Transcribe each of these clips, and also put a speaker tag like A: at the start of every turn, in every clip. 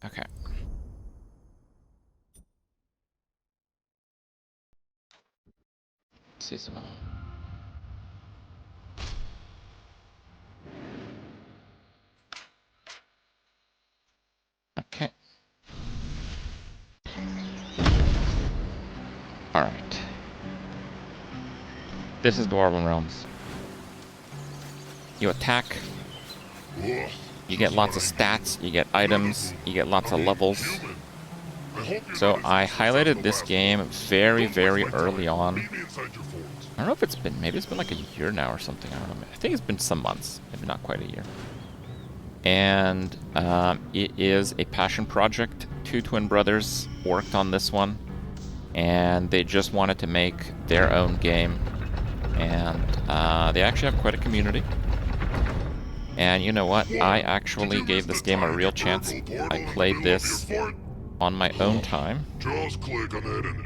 A: Okay. See some. Okay. All right. This is Dwarven Realms. You attack. You get lots of stats. You get items. You get lots of levels. So I highlighted this game very, very early on. I don't know if it's been, maybe it's been like a year now or something. I don't know. I think it's been some months, maybe not quite a year. And it is a passion project. Two twin brothers worked on this one, and they just wanted to make their own game. And they actually have quite a community. And you know what? I actually gave this game a real chance. I played this on my own time.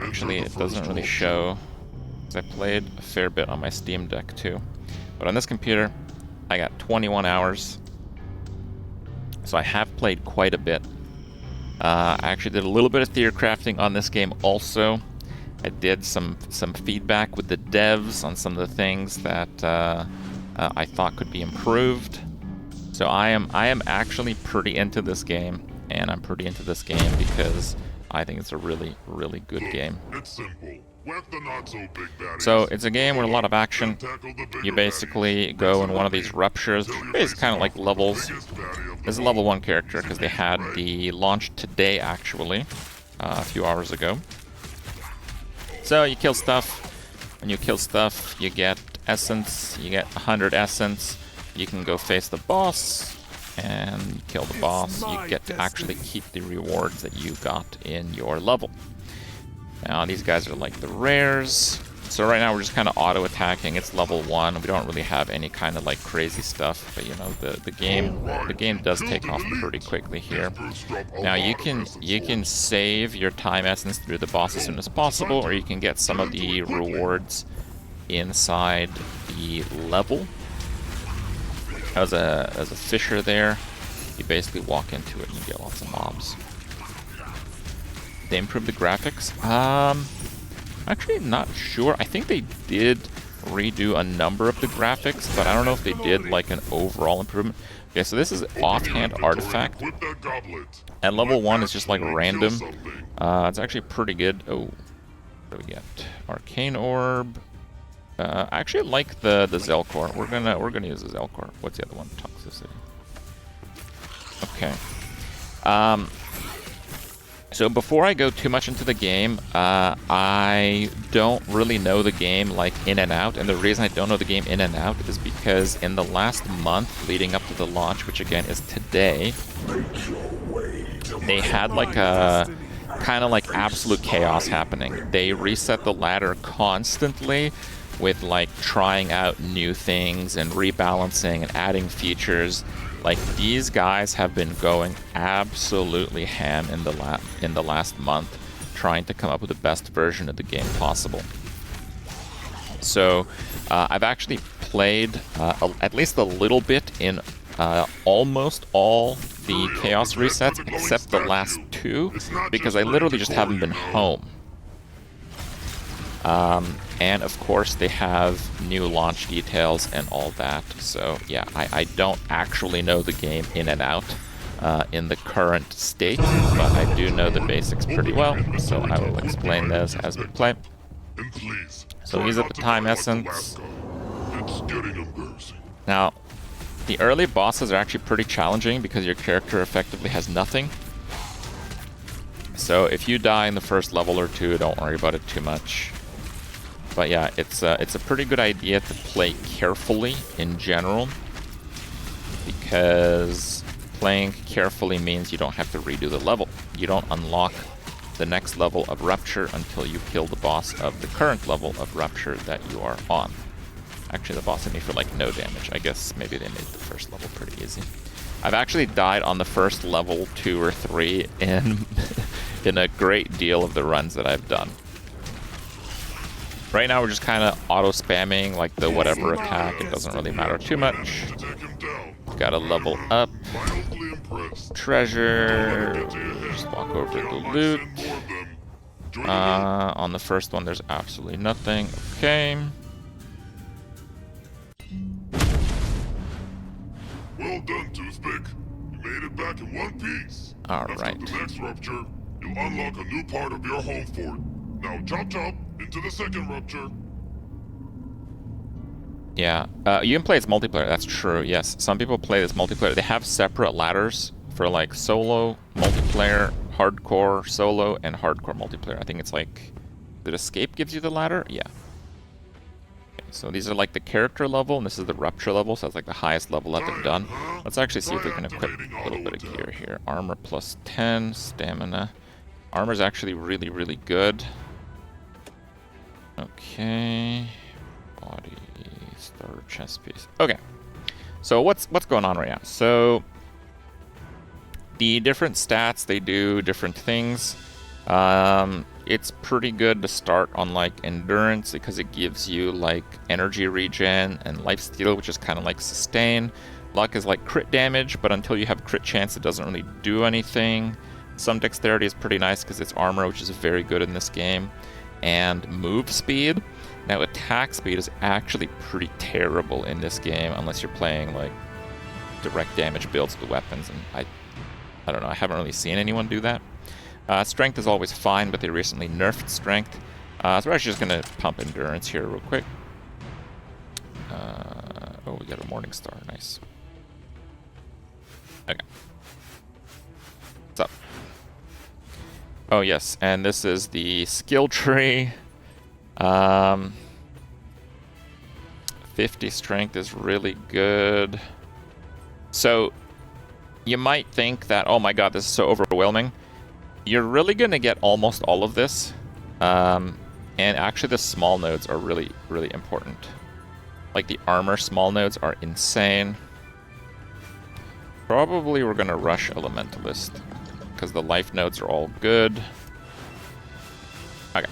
A: Actually, it doesn't really show, because I played a fair bit on my Steam Deck too. But on this computer, I got 21 hours. So I have played quite a bit. I actually did a little bit of theory crafting on this game also. I did some feedback with the devs on some of the things that I thought could be improved. So I am actually pretty into this game, and I'm pretty into this game because I think it's a really, really good game.
B: It's simple. Whack the not so big baddies.
A: So it's a game with a lot of action. You basically go in one of these ruptures. It's kind of like levels. This is a level 1 character because they had the launch today, actually, a few hours ago. So you kill stuff. When you kill stuff, you get essence. You get 100 essence. You can go face the boss and kill the boss. You get to actually keep the rewards that you got in your level. Now these guys are like the rares. So right now we're just kind of auto-attacking. It's level 1. We don't really have any kind of like crazy stuff, but you know the game does take off pretty quickly here. Now you can save your time essence through the boss as soon as possible, or you can get some of the rewards inside the level. As a fisher there, you basically walk into it and you get lots of mobs. They improved the graphics. Actually not sure. I think they did redo a number of the graphics, but I don't know if they did like an overall improvement. Okay, so this is Offhand artifact. At level 1, it's just like random. It's actually pretty good. Oh, what do we get? Arcane orb. I actually like the Zelkor. We're gonna use the Zelkor. What's the other one? Toxicity. Okay. So before I go too much into the game, I don't really know the game like in and out, and the reason I don't know the game in and out is because in the last month leading up to the launch, which again is today, they had like a kind of like absolute chaos happening. They reset the ladder constantly with like trying out new things and rebalancing and adding features. Like these guys have been going absolutely ham in the last month, trying to come up with the best version of the game possible. So I've actually played at least a little bit in almost all the chaos resets except the last 2, because I literally just haven't been home. And of course they have new launch details and all that, so yeah, I don't actually know the game in and out in the current state, but I do know the basics pretty well, so I will explain this as we play. So he's at the time essence. Now, the early bosses are actually pretty challenging because your character effectively has nothing. So if you die in the first level or 2, don't worry about it too much. But yeah, it's a pretty good idea to play carefully in general, because playing carefully means you don't have to redo the level. You don't unlock the next level of Rupture until you kill the boss of the current level of Rupture that you are on. Actually, the boss hit me for like no damage. I guess maybe they made the first level pretty easy. I've actually died on the first level 2 or 3 in a great deal of the runs that I've done. Right now we're just kind of auto-spamming like the whatever attack. It doesn't really matter too much. Gotta level up. Treasure. just walk over to the loot. On the first one, there's absolutely nothing. Okay.
B: Well done, Toothpick. You made it back in one piece.
A: Alright.
B: After the next rupture, you'll unlock a new part of your home fort. Now chop chop into the second rupture.
A: Yeah, you can play as multiplayer, that's true, yes. Some people play this multiplayer. They have separate ladders for like solo, multiplayer, hardcore, solo, and hardcore multiplayer. I think it's like, did Escape gives you the ladder? Yeah. Okay, so these are like the character level, and this is the rupture level, so that's like the highest level that they've done. Let's actually see if we can equip a little bit of gear here. Armor plus 10, stamina. Armor's actually really, really good. Okay. Body. Starter chest piece. Okay, so what's going on right now? So the different stats, they do different things. It's pretty good to start on like endurance because it gives you like energy regen and lifesteal, which is kind of like sustain. Luck is like crit damage, but until you have crit chance, it doesn't really do anything. Some dexterity is pretty nice because it's armor, which is very good in this game, and move speed. Now, attack speed is actually pretty terrible in this game unless you're playing, like, direct damage builds of the weapons, and I don't know, I haven't really seen anyone do that. Strength is always fine, but they recently nerfed strength. So we're actually just going to pump endurance here real quick. Oh, we got a Morning Star, nice. Okay. What's up? Oh, yes, and this is the skill tree. 50 strength is really good. So you might think that, oh my god, this is so overwhelming. You're really going to get almost all of this. And actually the small nodes are really, really important. Like the armor small nodes are insane. Probably we're going to rush Elementalist because the life nodes are all good. Okay.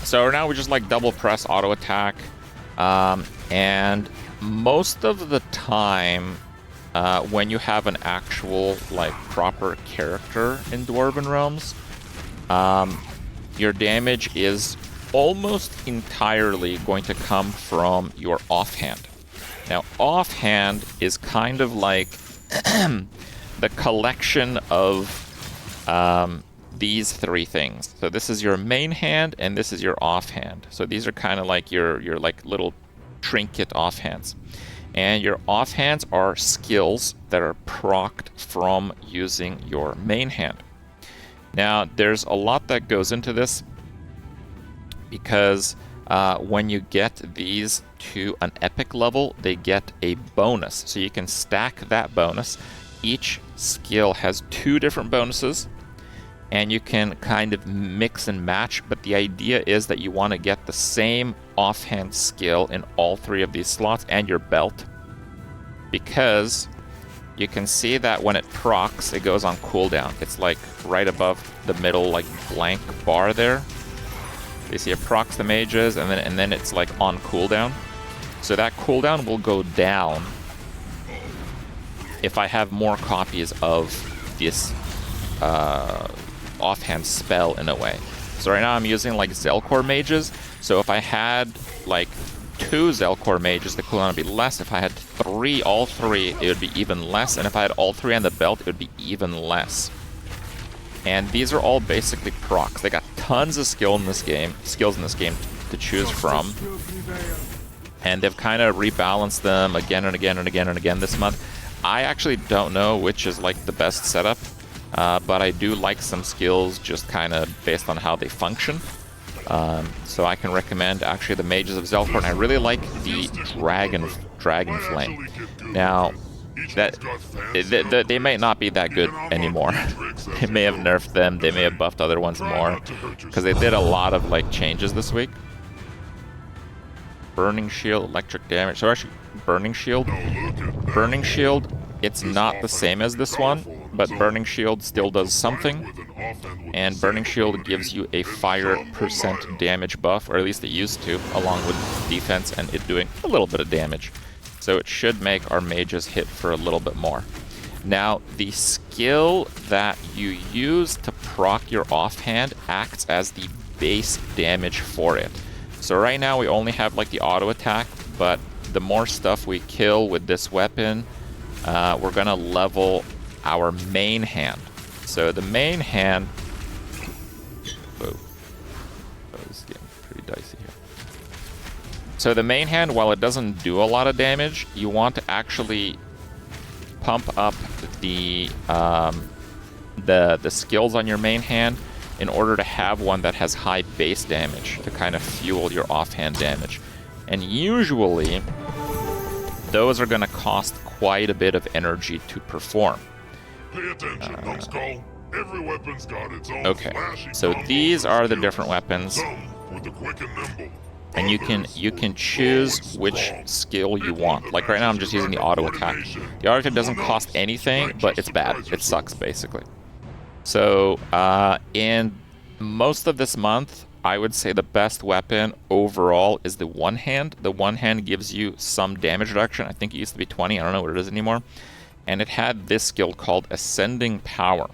A: So now we just like double press auto attack, and most of the time when you have an actual like proper character in Dwarven Realms, your damage is almost entirely going to come from your offhand. Now offhand is kind of like the collection of these three things. So this is your main hand, and this is your offhand. So these are kind of like your like little trinket offhands. And your offhands are skills that are procced from using your main hand. Now, there's a lot that goes into this because when you get these to an epic level, they get a bonus. So you can stack that bonus. Each skill has 2 different bonuses, and you can kind of mix and match, but the idea is that you want to get the same offhand skill in all 3 of these slots and your belt, because you can see that when it procs, it goes on cooldown. It's like right above the middle like blank bar there. You see it procs the mages, and then it's like on cooldown. So that cooldown will go down if I have more copies of this offhand spell in a way. So right now I'm using like Zelkor mages, so if I had like 2 Zelkor mages, the cooldown would be less. If I had 3, all 3, it would be even less, and if I had all 3 on the belt, it would be even less. And these are all basically procs. They got tons of skills in this game to choose from, and they've kind of rebalanced them again and again and again and again this month. I actually don't know which is like the best setup. But I do like some skills just kind of based on how they function. So I can recommend actually the Mages of Zelkor, and I really like the Dragon Flame. Now, they may not be that good anymore. They may have nerfed them, they may have buffed other ones more, because they did a lot of like changes this week. Burning Shield, electric damage. So actually, Burning Shield, it's not the same as this one, but Burning Shield still does something, and Burning Shield gives you a fire % damage buff, or at least it used to, along with defense and it doing a little bit of damage. So it should make our mages hit for a little bit more. Now, the skill that you use to proc your offhand acts as the base damage for it. So right now we only have like the auto attack, but the more stuff we kill with this weapon, we're gonna level our main hand. So the main hand... Whoa. Oh, this is getting pretty dicey here. So the main hand, while it doesn't do a lot of damage, you want to actually pump up the skills on your main hand in order to have one that has high base damage to kind of fuel your offhand damage. And usually, those are going to cost quite a bit of energy to perform.
B: Pay attention, numbskull. Every weapon's got its own
A: Okay, so these are the different weapons.
B: Some with the quick and nimble.
A: And you can choose which skill you want. Like right now I'm just using the auto attack. The auto attack doesn't cost anything, but it's bad. It sucks, basically. So in most of this month, I would say the best weapon overall is the one hand. The one hand gives you some damage reduction. I think it used to be 20. I don't know what it is anymore. And it had this skill called Ascending Power.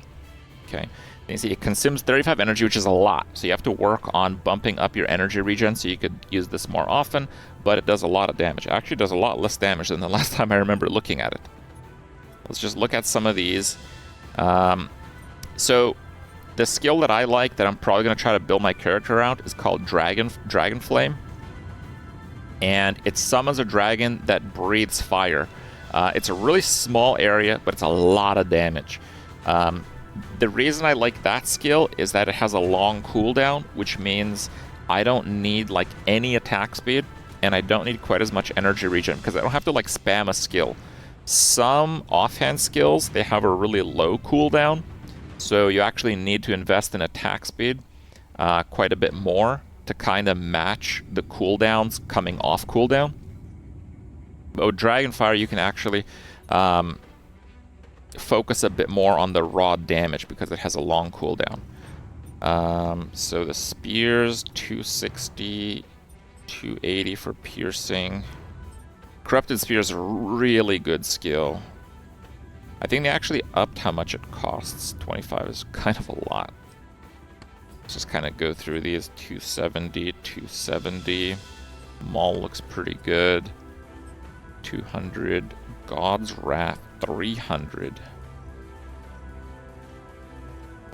A: Okay. You see, it consumes 35 energy, which is a lot. So you have to work on bumping up your energy regen so you could use this more often, but it does a lot of damage. It actually does a lot less damage than the last time I remember looking at it. Let's just look at some of these. So the skill that I like that I'm probably going to try to build my character around is called Dragon Flame. And it summons a dragon that breathes fire. It's a really small area, but it's a lot of damage. The reason I like that skill is that it has a long cooldown, which means I don't need like any attack speed, and I don't need quite as much energy regen because I don't have to like spam a skill. Some offhand skills, they have a really low cooldown, so you actually need to invest in attack speed quite a bit more to kind of match the cooldowns coming off cooldown. But with Dragonfire, you can actually focus a bit more on the raw damage because it has a long cooldown. So the spears, 260, 280 for piercing. Corrupted Spear is a really good skill. I think they actually upped how much it costs. 25 is kind of a lot. Let's just kind of go through these. 270, 270. Maul looks pretty good. 200. God's Wrath, 300.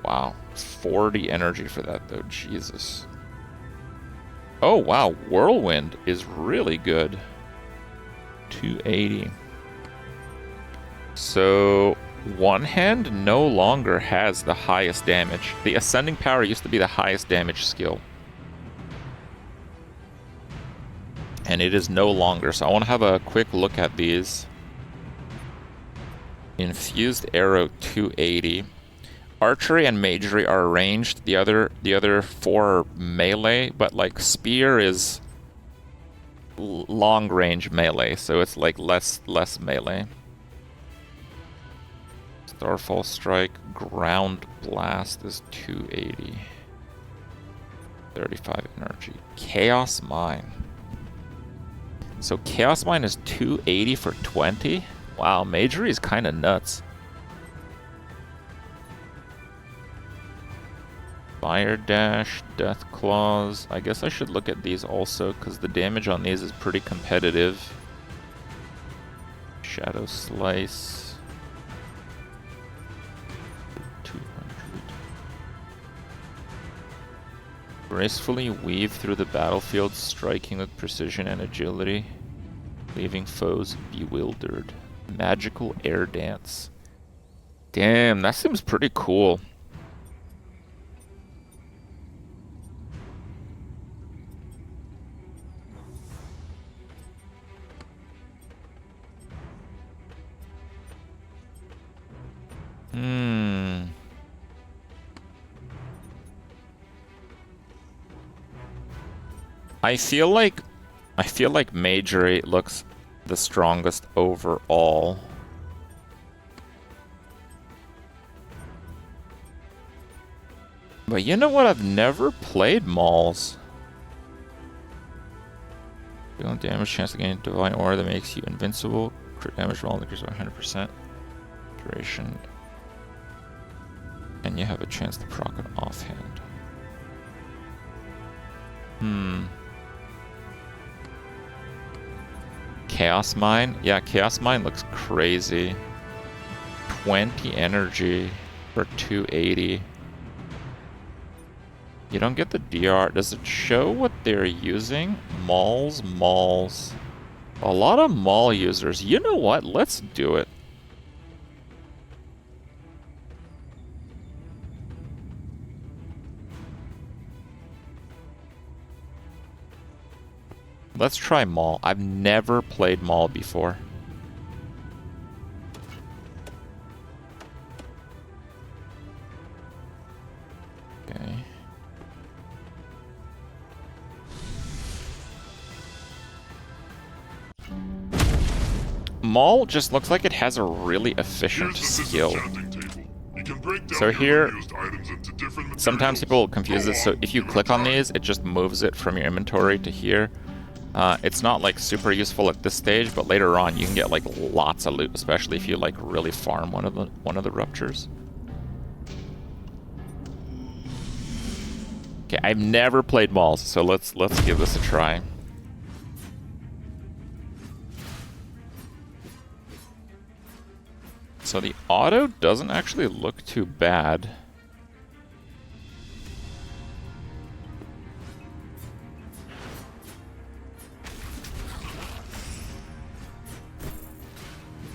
A: Wow, 40 energy for that though, Jesus. Oh wow, Whirlwind is really good. 280. So, one hand no longer has the highest damage. The Ascending Power used to be the highest damage skill. And it is no longer, so I want to have a quick look at these. Infused Arrow, 280. Archery and Magery are ranged. The other four are melee, but like Spear is long range melee, so it's like less melee. Starfall Strike, Ground Blast is 280. 35 energy. Chaos Mine. So Chaos Mine is 280 for 20? Wow, Magery is kind of nuts. Fire Dash, Death Claws. I guess I should look at these also, because the damage on these is pretty competitive. Shadow Slice. 200. Gracefully weave through the battlefield, striking with precision and agility, leaving foes bewildered. Magical Air Dance. Damn, that seems pretty cool. I feel like Magery looks the strongest overall. But you know what? I've never played Mauls. Dealing damage, chance to gain Divine Aura that makes you invincible. Crit damage roll increases by 100%. duration. And you have a chance to proc an offhand. Chaos Mine? Yeah, Chaos Mine looks crazy. 20 energy for 280. You don't get the DR. Does it show what they're using? Malls. A lot of mall users. You know what? Let's do it. Let's try mall. I've never played mall before. Okay. Mall just looks like it has a really efficient skill. So here, sometimes people confuse this. So if you click on these, it just moves it from your inventory to here. It's not like super useful at this stage, but later on you can get like lots of loot, especially if you like really farm one of the ruptures. Okay, I've never played malls, so let's give this a try. So the auto doesn't actually look too bad.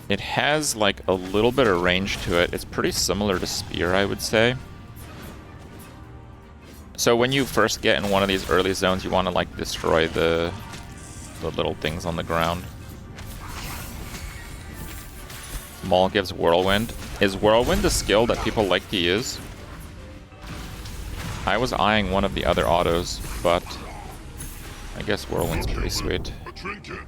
A: It has like a little bit of range to it. It's pretty similar to Spear, I would say. So when you first get in one of these early zones, you want to like destroy the little things on the ground. Maul gives Whirlwind. Is Whirlwind a skill that people like to use? I was eyeing one of the other autos, but I guess Whirlwind's pretty sweet.
B: A trinket.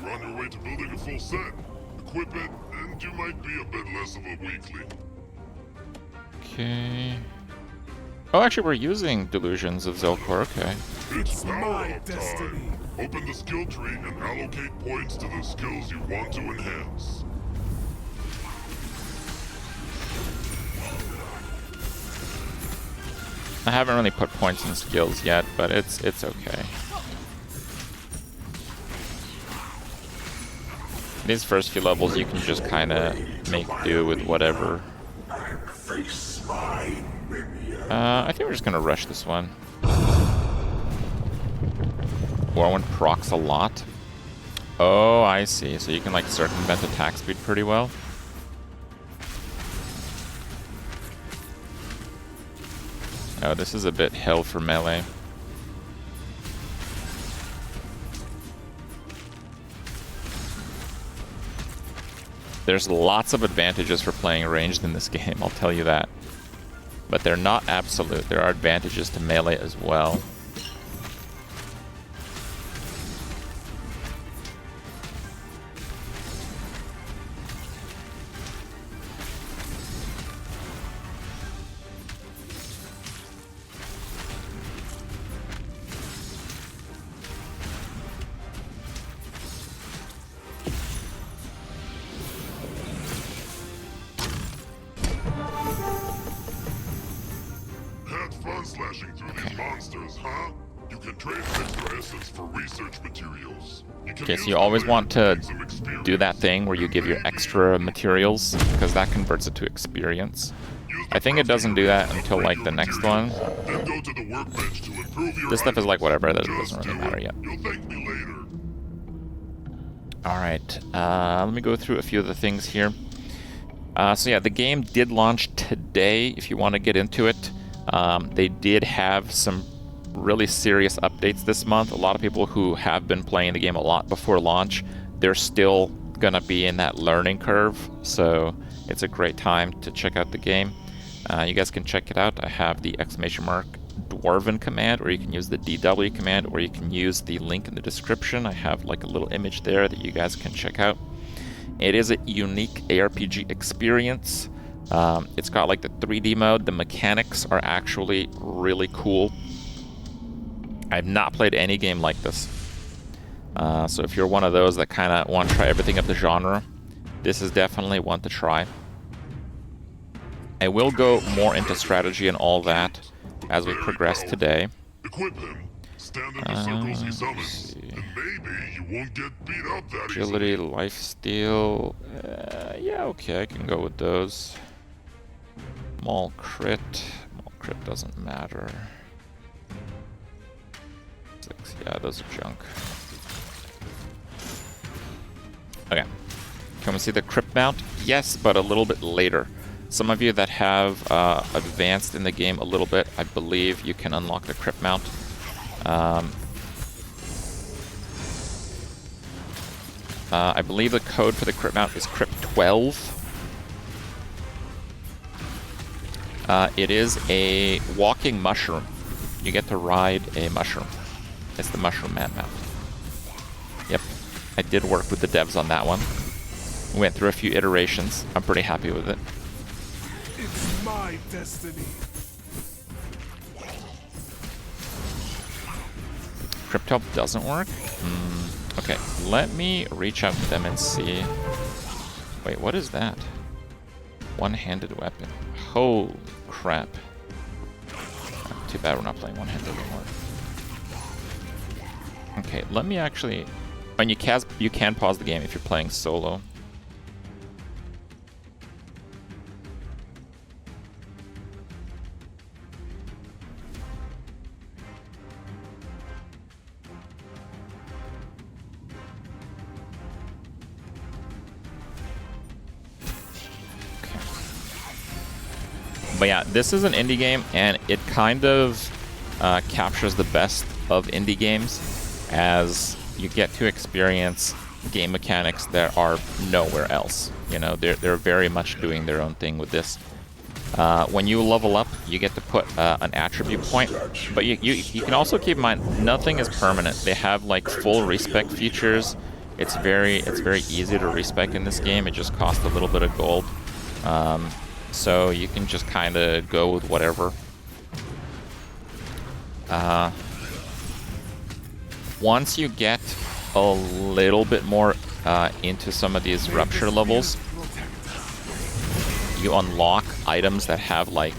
B: You're on your way to building a full set. Equip it, and you might be a bit less of a weakling.
A: Okay. Oh, actually, we're using Delusions of Zelkor. Okay.
B: It's my destiny. Open the skill tree and allocate points to the skills you want to enhance.
A: I haven't really put points in skills yet, but it's okay. These first few levels, you can just kind of make do with whatever. I think we're just gonna rush this one. Whirlwind procs a lot. Oh, I see. So you can like circumvent attack speed pretty well. Oh, this is a bit hell for melee. There's lots of advantages for playing ranged in this game, I'll tell you that. But they're not absolute. There are advantages to melee as well.
B: Slashing through these monsters, huh? You can trade extra essence for research materials.
A: Okay, so you always want to do that thing where you give your extra materials, because that converts it to experience. I think it doesn't do that until like the next one.
B: Then go to the workbench to improve your
A: This stuff is like whatever, that
B: items.
A: doesn't really matter yet.
B: You'll thank me later.
A: Alright, let me go through a few of the things here. So yeah, the game did launch today, if you want to get into it. They did have some really serious updates this month. A lot of people who have been playing the game a lot before launch, they're still going to be in that learning curve, so it's a great time to check out the game. You guys can check it out. I have the !DWARVEN command, or you can use the DW command, or you can use the link in the description. I have like a little image there that you guys can check out. It is a unique ARPG experience. It's got like the 3D mode. The mechanics are actually really cool. I've not played any game like this. So if you're one of those that kind of want to try everything of the genre, this is definitely one to try. I will go more into strategy and all that as we progress today.
B: Equip him, stand in the circles he summons, and maybe you won't get beat up that
A: Agility,
B: easily.
A: lifesteal. Yeah, okay, I can go with those. Maul crit. Maul crit doesn't matter. 6, yeah, those are junk. Okay. Can we see the Kripp mount? Yes, but a little bit later. Some of you that have advanced in the game a little bit, I believe you can unlock the Kripp mount. I believe the code for the Kripp mount is Kripp12. It is a walking mushroom. You get to ride a mushroom. It's the Mushroom Man mount. Yep, I did work with the devs on that one. We went through a few iterations. I'm pretty happy with it.
C: It's my destiny.
A: Kripp12 doesn't work? Okay, let me reach out to them and see. Wait, what is that? One-handed weapon. Holy crap. Too bad we're not playing one-handed anymore. Okay, let me actually... And you can pause the game if you're playing solo. But yeah, this is an indie game, and it kind of captures the best of indie games, as you get to experience game mechanics that are nowhere else. You know, they're very much doing their own thing with this. When you level up, you get to put an attribute point, but you can also keep in mind nothing is permanent. They have like full respec features. It's very easy to respec in this game. It just costs a little bit of gold. So you can just kind of go with whatever. Once you get a little bit more into some of these rupture levels, you unlock items that have like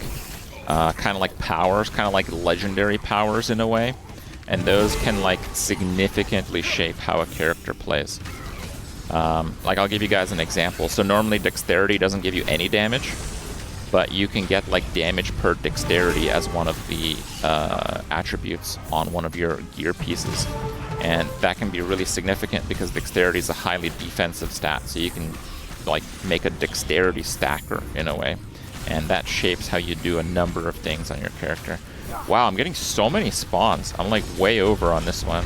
A: kind of like powers, kind of like legendary powers in a way, and those can like significantly shape how a character plays. Like I'll give you guys an example. So normally dexterity doesn't give you any damage, but you can get like damage per dexterity as one of the attributes on one of your gear pieces. And that can be really significant because dexterity is a highly defensive stat, so you can like make a dexterity stacker in a way. And that shapes how you do a number of things on your character. Wow, I'm getting so many spawns. I'm like way over on this one.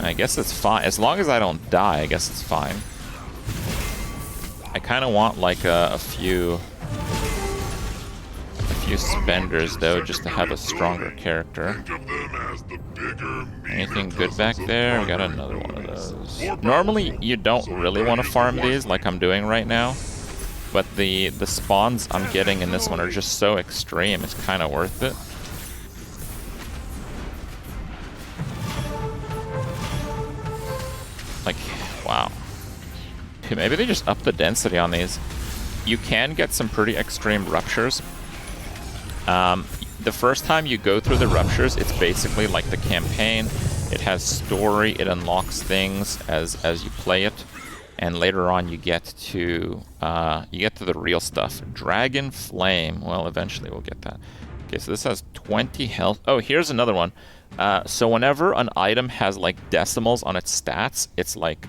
A: I guess it's fine. As long as I don't die, I guess it's fine. I kind of want like a few spenders though, just to have a stronger character. Anything good back there? We got another one of those. Normally you don't really want to farm these like I'm doing right now, but the spawns I'm getting in this one are just so extreme, it's kind of worth it. Like, wow. Dude, maybe they just up the density on these. You can get some pretty extreme ruptures. The first time you go through the ruptures, it's basically like the campaign. It has story, it unlocks things as you play it, and later on you get to the real stuff. Dragon Flame. Well, eventually we'll get that. Okay, so this has 20 health. Oh, here's another one. So whenever an item has like decimals on its stats, it's like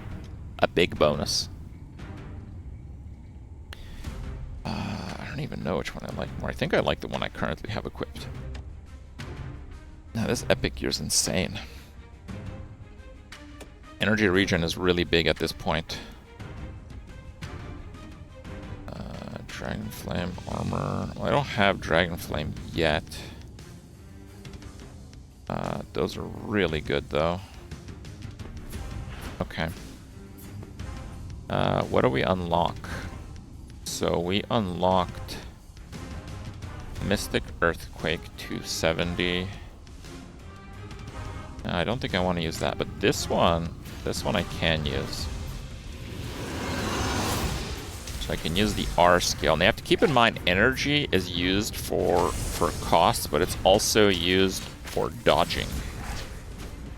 A: a big bonus. I don't even know which one I like more. I think I like the one I currently have equipped. Now this epic gear is insane. Energy regen is really big at this point. Dragon Flame armor. Well, I don't have Dragon Flame yet. Those are really good though. Okay. What do we unlock? So we unlocked Mystic Earthquake 270. I don't think I want to use that, but this one I can use. So I can use the R skill. And they have to keep in mind energy is used for costs, but it's also used for dodging.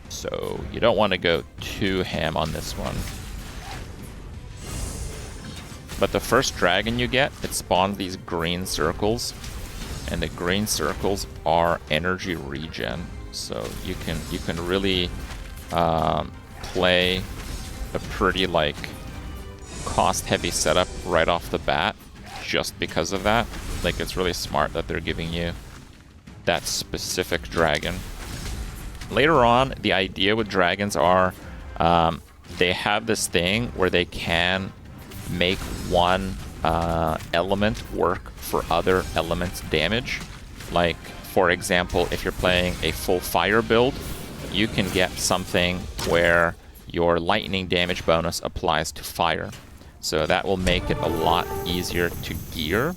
A: So you don't want to go too ham on this one. But the first dragon you get, it spawns these green circles. And the green circles are energy regen. So you can really play a pretty like cost-heavy setup right off the bat, just because of that. Like, it's really smart that they're giving you that specific dragon. Later on, the idea with dragons are they have this thing where they can make one element work for other elements' damage. Like, for example, if you're playing a full fire build, you can get something where your lightning damage bonus applies to fire. So that will make it a lot easier to gear,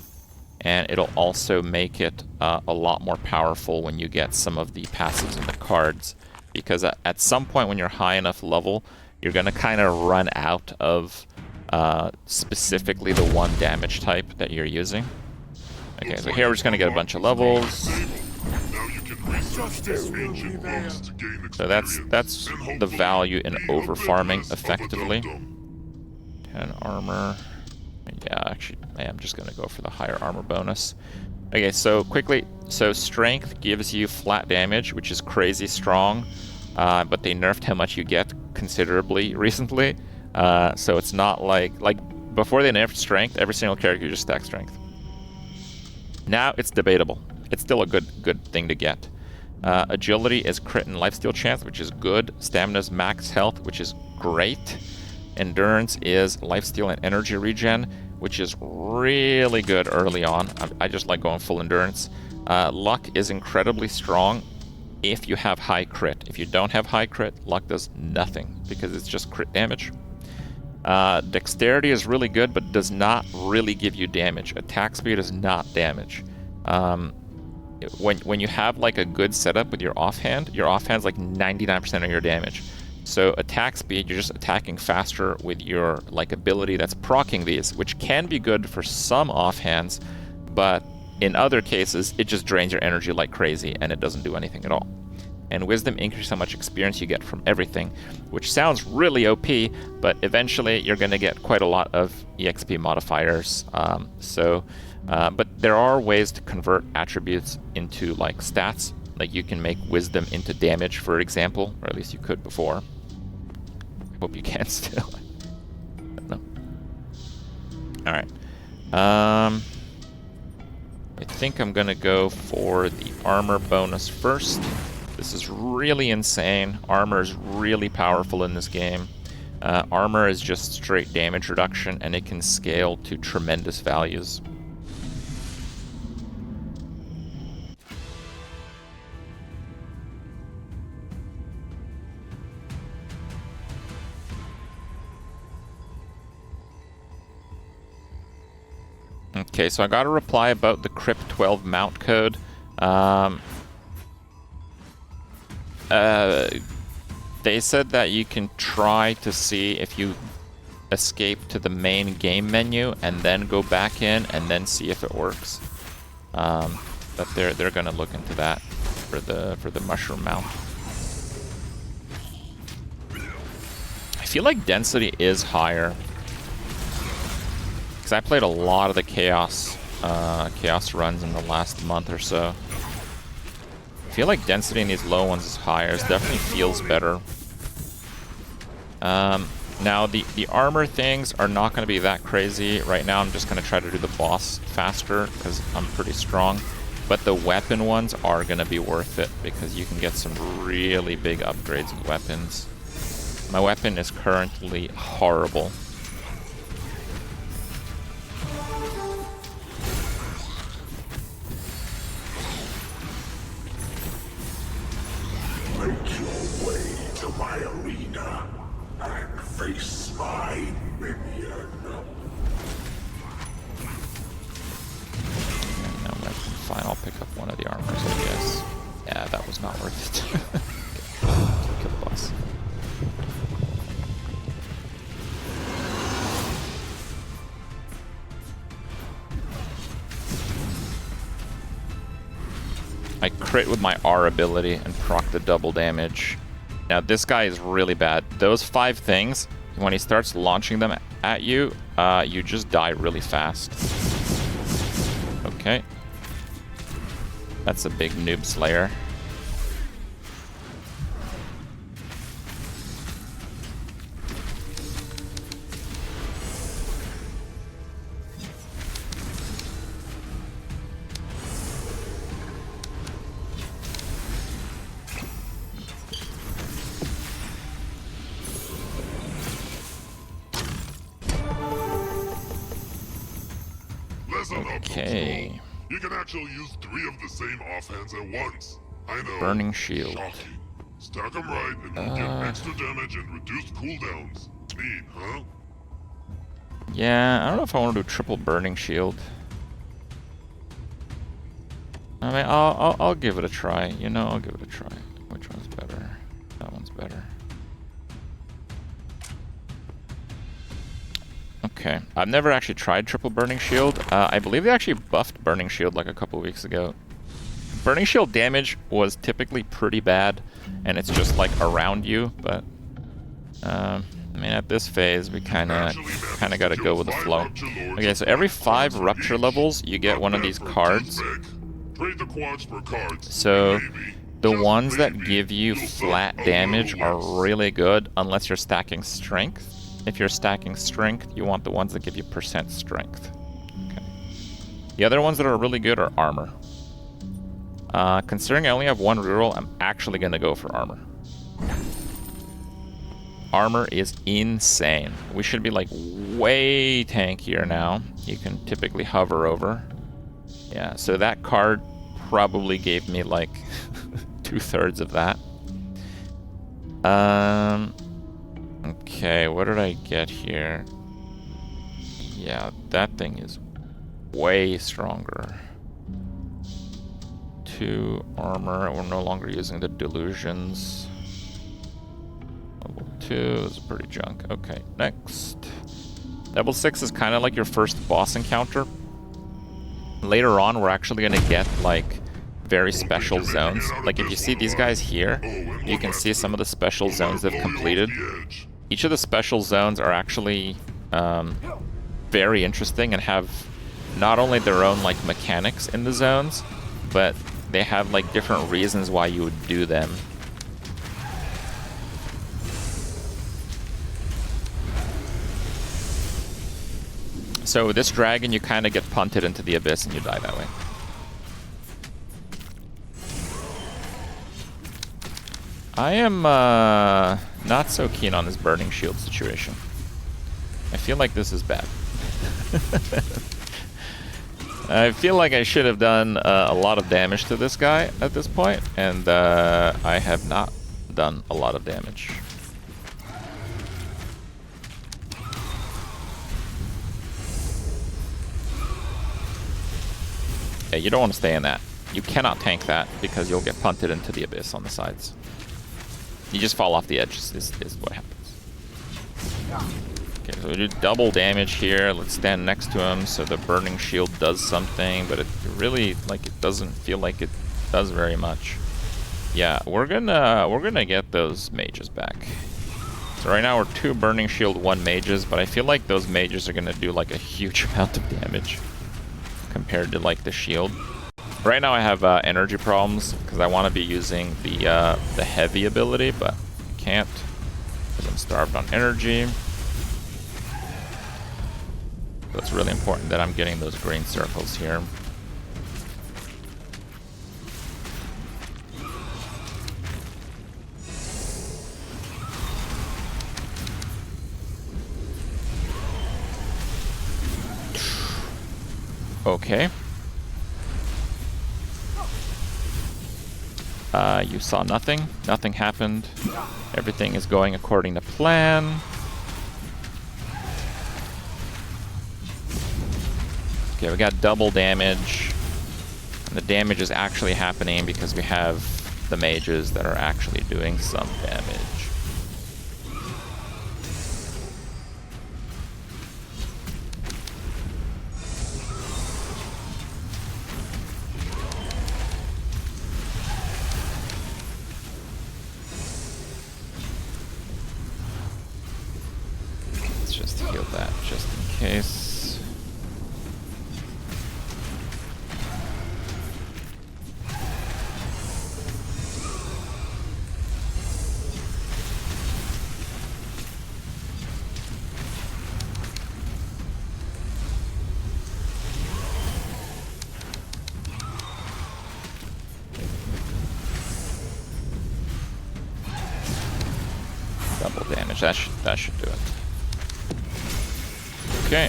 A: and it'll also make it a lot more powerful when you get some of the passives in the cards, because at some point when you're high enough level, you're going to kind of run out of specifically the one damage type that you're using. Okay, so here we're just going to get a bunch of levels. So that's the value in over-farming, effectively. 10 armor. Yeah, actually, I am just going to go for the higher armor bonus. Okay, so quickly. So strength gives you flat damage, which is crazy strong. But they nerfed how much you get considerably recently. So it's not like before they nerfed strength, every single character just stacked strength. Now it's debatable. It's still a good thing to get. Agility is crit and lifesteal chance, which is good. Stamina's max health, which is great. Endurance is lifesteal and energy regen, which is really good early on. I just like going full endurance. Luck is incredibly strong if you have high crit. If you don't have high crit, luck does nothing because it's just crit damage. Dexterity is really good, but does not really give you damage. Attack speed is not damage. When you have like a good setup with your offhand's like 99% of your damage. So attack speed, you're just attacking faster with your like ability that's proccing these, which can be good for some offhands, but in other cases, it just drains your energy like crazy and it doesn't do anything at all. And wisdom increases how much experience you get from everything, which sounds really OP, but eventually you're going to get quite a lot of EXP modifiers. But there are ways to convert attributes into like stats. Like you can make wisdom into damage, for example, or at least you could before. Hope you can still. No. All right. I think I'm gonna go for the armor bonus first. This is really insane. Armor is really powerful in this game. Armor is just straight damage reduction, and it can scale to tremendous values. Okay, so I got a reply about the Kripp 12 mount code. They said that you can try to see if you escape to the main game menu and then go back in and then see if it works. But they're gonna look into that for the mushroom mount. I feel like density is higher. I played a lot of the chaos runs in the last month or so. I feel like density in these low ones is higher. It definitely feels better. Now the armor things are not going to be that crazy. Right now I'm just going to try to do the boss faster because I'm pretty strong. But the weapon ones are going to be worth it because you can get some really big upgrades with weapons. My weapon is currently horrible.
B: Make your way to my arena and face my minion.
A: No weapon. Fine, I'll pick up one of the armors, I guess. Yeah, that was not worth it. Okay. Kill the boss. I crit with my R ability and proc the double damage. Now this guy is really bad. Those 5 things, when he starts launching them at you, you just die really fast. Okay. That's a big noob slayer. Okay.
B: You can actually use 3 of the same offhands at once. I know.
A: Burning shield.
B: Shocking. Stack them right and you'll get extra damage and reduced cooldowns. Neat, huh?
A: Yeah, I don't know if I want to do triple burning shield. I mean, I'll give it a try. You know, I'll give it a try. Which one's better? That one's better. Okay, I've never actually tried triple burning shield. I believe they actually buffed burning shield like a couple weeks ago. Burning shield damage was typically pretty bad, and it's just like around you. But I mean, at this phase, we kind of got to go with the flow. Okay, so every 5 rupture levels, you get one of these cards. So the ones that give you flat damage are really good, unless you're stacking strength. If you're stacking strength, you want the ones that give you % strength. Okay. The other ones that are really good are armor. Considering I only have 1 reroll, I'm actually going to go for armor. Armor is insane. We should be like way tankier now. You can typically hover over. Yeah, so that card probably gave me like 2/3 of that. Okay, what did I get here? Yeah, that thing is way stronger. 2 armor, we're no longer using the delusions. Level 2 is pretty junk. Okay, next. Level 6 is kind of like your first boss encounter. Later on, we're actually going to get like very special zones. Like if you see these guys here, you can see some of the special zones they've completed. Each of the special zones are actually very interesting and have not only their own like mechanics in the zones, but they have like different reasons why you would do them. So with this dragon, you kind of get punted into the abyss and you die that way. I am not so keen on this burning shield situation. I feel like this is bad. I feel like I should have done a lot of damage to this guy at this point, and I have not done a lot of damage. Yeah, you don't want to stay in that. You cannot tank that because you'll get punted into the abyss on the sides. You just fall off the edge is what happens. Okay, so we do double damage here. Let's stand next to him so the burning shield does something, but it really, like, it doesn't feel like it does very much. Yeah, we're gonna get those mages back. So right now we're 2 burning shield, 1 mages, but I feel like those mages are gonna do like a huge amount of damage compared to like the shield. Right now I have energy problems because I want to be using the heavy ability, but I can't because I'm starved on energy. So it's really important that I'm getting those green circles here. Okay. You saw nothing. Nothing happened. Everything is going according to plan. Okay, we got double damage. And the damage is actually happening because we have the mages that are actually doing some damage. case. Double damage. That should do it. Okay.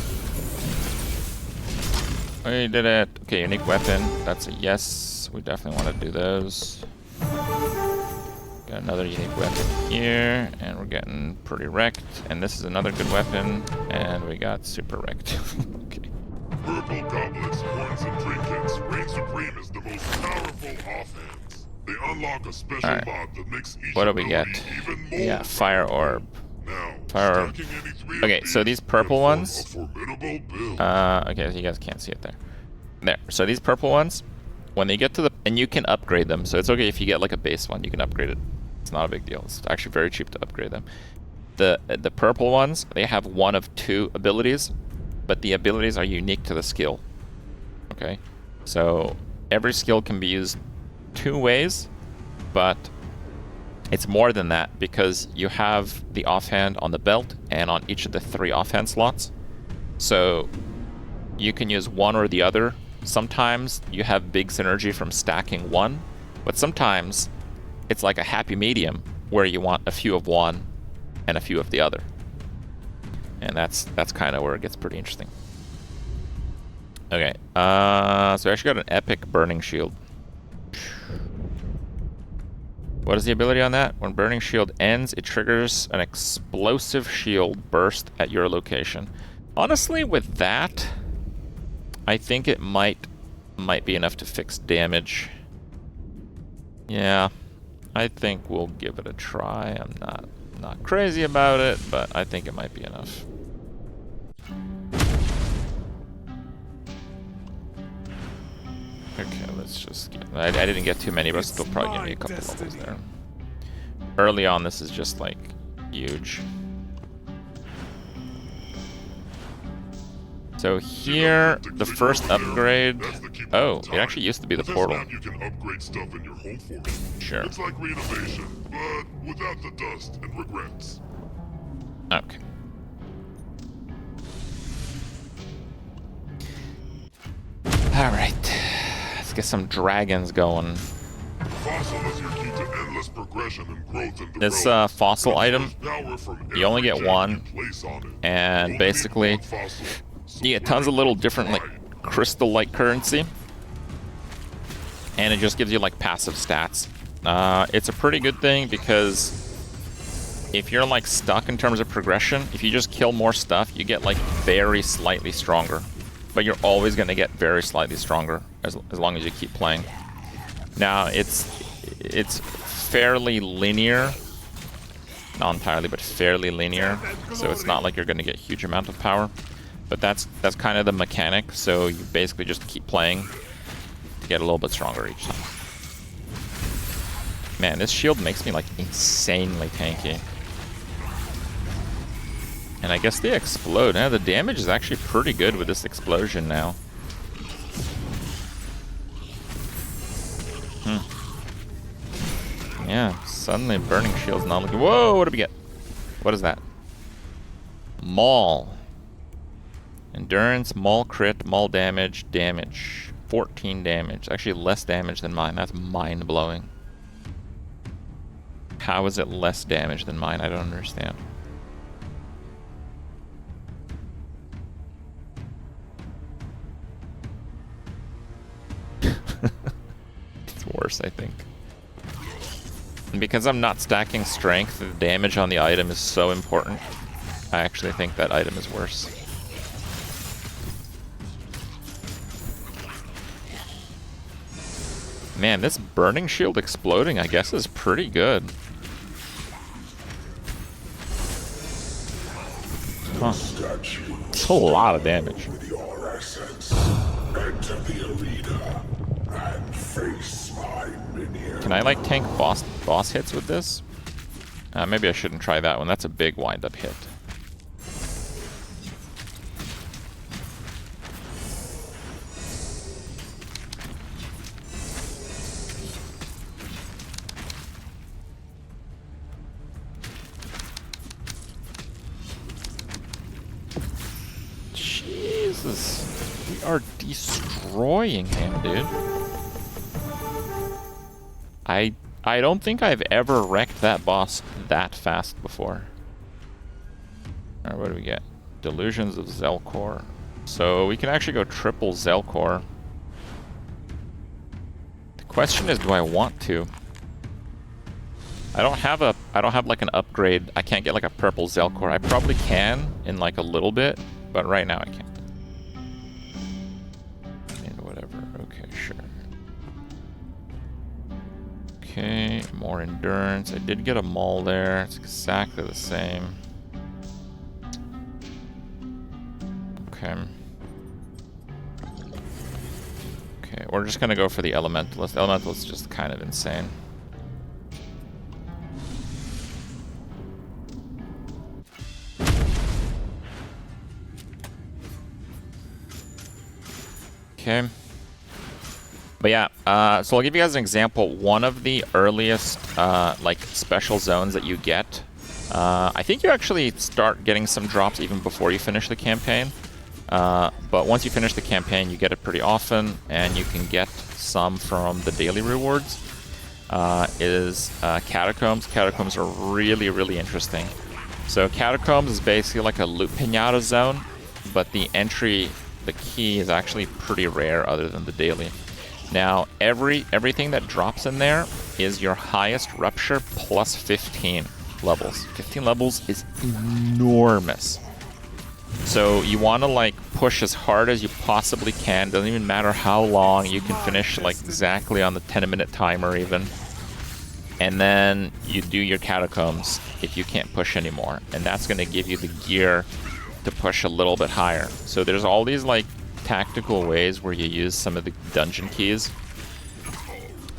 A: We did it. Okay, unique weapon. That's a yes. We definitely want to do those. Got another unique weapon here, and we're getting pretty wrecked. And this is another good weapon, and we got super wrecked. Okay.
B: Purple goblets, horns, and trinkets. Reign Supreme is the most powerful offhands. They unlock a special mod that makes each
A: What do we get?
B: even more
A: Yeah, fire orb.
B: Now,
A: Fire orb.
B: stacking any three
A: Okay,
B: of
A: so these purple
B: can form
A: ones.
B: a formidable build.
A: Okay, so you guys can't see it there. There. So these purple ones, when they get to the, and you can upgrade them. So it's okay if you get like a base one, you can upgrade it. It's not a big deal. It's actually very cheap to upgrade them. The purple ones, they have one of two abilities, but the abilities are unique to the skill. Okay, so every skill can be used two ways, but it's more than that because you have the offhand on the belt and on each of the 3 offhand slots. So you can use one or the other. Sometimes you have big synergy from stacking one, but sometimes it's like a happy medium where you want a few of one and a few of the other. And that's kind of where it gets pretty interesting. Okay, so I actually got an epic burning shield. What is the ability on that? When burning shield ends, it triggers an explosive shield burst at your location. Honestly, with that, I think it might be enough to fix damage. Yeah, I think we'll give it a try. I'm not crazy about it, but I think it might be enough. Okay, let's just get... I didn't get too many, but it'll probably give me a couple levels there. Early on, this is just, like, huge. So here, the first upgrade... Oh, it actually used to be the portal.
B: You can upgrade stuff in your home forest.
A: Sure.
B: It's like renovation, but without the dust and regrets.
A: Okay. Alright. Let's get some dragons going.
B: Fossil is your key to endless progression and growth in the
A: This
B: realm.
A: fossil item, you only get one, and basically you get tons of little different like crystal-like currency, and it just gives you like passive stats. It's a pretty good thing because if you're like stuck in terms of progression, if you just kill more stuff, you get like very slightly stronger. But you're always going to get very slightly stronger as long as you keep playing. Now it's fairly linear, not entirely, but fairly linear. So it's not like you're going to get a huge amount of power. But that's kind of the mechanic. So you basically just keep playing to get a little bit stronger each time. Man, this shield makes me like insanely tanky. And I guess they explode. Now the damage is actually pretty good with this explosion now. Yeah, suddenly burning shield's not looking... Whoa, what do we get? What is that? Maul. Endurance, maul crit, maul damage, damage. 14 damage. Actually less damage than mine. That's mind-blowing. How is it less damage than mine? I don't understand. It's worse, I think. And because I'm not stacking strength, the damage on the item is so important. I actually think that item is worse. Man, this burning shield exploding, I guess, is pretty good. Huh. It's a lot of damage. Can I like tank boss hits with this? Maybe I shouldn't try that one. That's a big wind-up hit. We are destroying him, dude. I don't think I've ever wrecked that boss that fast before. Alright, what do we get? Delusions of Zelkor. So we can actually go triple Zelkor. The question is, do I want to? I don't have like an upgrade. I can't get like a purple Zelkor. I probably can in like a little bit, but right now I can't. And whatever. Okay, sure. Okay, more endurance. I did get a maul there. It's exactly the same. Okay. Okay, we're just gonna go for the Elementalist. Elementalist is just kind of insane. Okay. But yeah, so I'll give you guys an example. One of the earliest, like, special zones that you get, I think you actually start getting some drops even before you finish the campaign. But once you finish the campaign, you get it pretty often, and you can get some from the daily rewards, is Catacombs. Catacombs are really, really interesting. So Catacombs is basically like a loot pinata zone, but the entry, the key is actually pretty rare other than the daily. Now, everything that drops in there is your highest rupture plus 15 levels. 15 levels is enormous. So you want to like push as hard as you possibly can. Doesn't even matter how long. You can finish like exactly on the 10-minute timer even. And then you do your Catacombs if you can't push anymore. And that's going to give you the gear to push a little bit higher. So there's all these like tactical ways where you use some of the dungeon keys,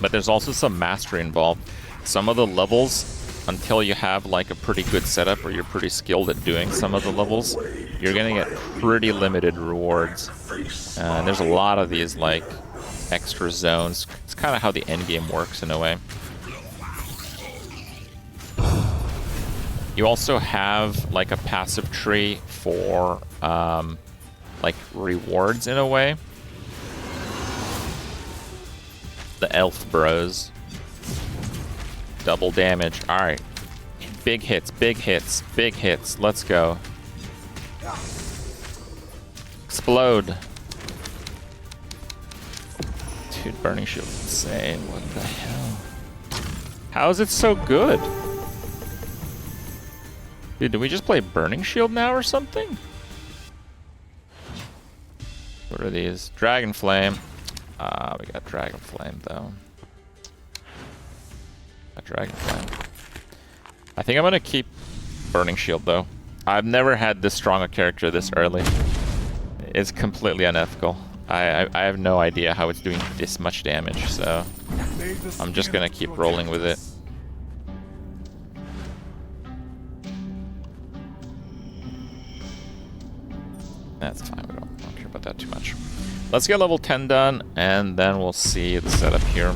A: but there's also some mastery involved. Some of the levels, until you have like a pretty good setup or you're pretty skilled at doing some of the levels, you're gonna get pretty limited rewards. And there's a lot of these like extra zones. It's kind of how the endgame works in a way. You also have like a passive tree for like rewards in a way. The elf bros. Double damage. Alright. Big hits, big hits, big hits. Let's go. Explode. Dude, Burning Shield's insane. What the hell? How is it so good? Dude, did we just play Burning Shield now or something? What are these? Dragon Flame. We got Dragon Flame though. Got Dragon Flame. I think I'm gonna keep Burning Shield though. I've never had this strong a character this early. It's completely unethical. I have no idea how it's doing this much damage, so I'm just gonna keep rolling with it. That's fine, we don't care about that too much. Let's get level 10 done, and then we'll see the setup here.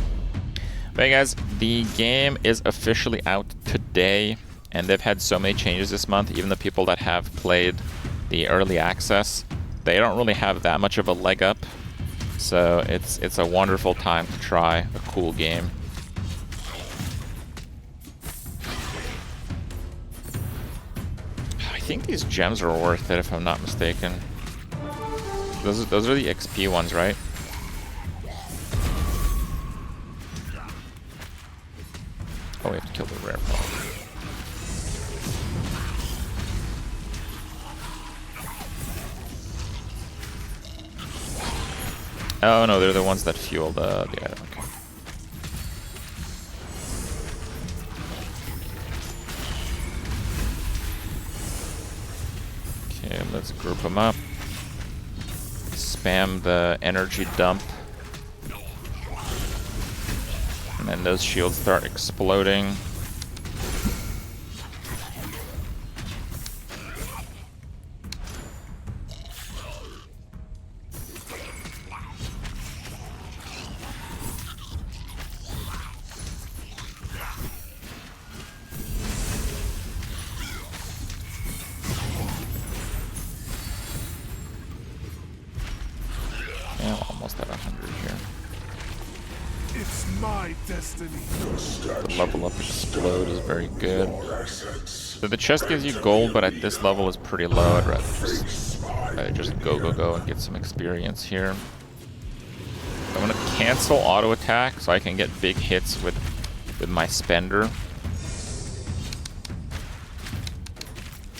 A: Okay guys, the game is officially out today, and they've had so many changes this month. Even the people that have played the early access, they don't really have that much of a leg up. So it's a wonderful time to try a cool game. I think these gems are worth it if I'm not mistaken. Those are the XP ones, right? Oh, we have to kill the rare part. Oh no, they're the ones that fuel the item. Okay. Okay, let's group them up. Spam the energy dump. And then those shields start exploding.
C: It's my destiny.
A: The level up explode is very good. So the chest gives you gold, but at this level is pretty low. I'd rather just go and get some experience here. I'm gonna cancel auto attack so I can get big hits with my spender.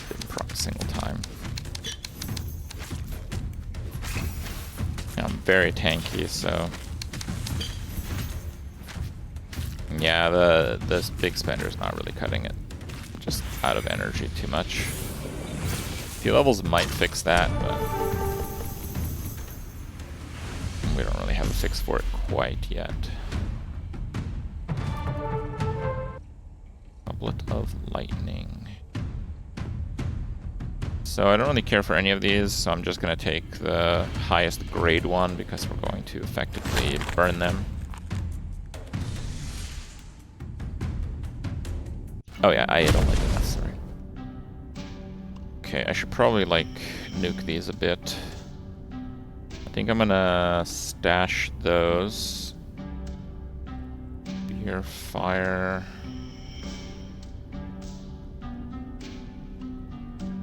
A: Didn't proc a single time. I'm very tanky, so yeah, this big spender is not really cutting it. Just out of energy too much. Few levels might fix that, but we don't really have a fix for it quite yet. Goblet of Lightning. So I don't really care for any of these, so I'm just going to take the highest grade one because we're going to effectively burn them. Oh yeah, I don't like that, sorry. Okay, I should probably like nuke these a bit. I think I'm gonna stash those. Beer, fire.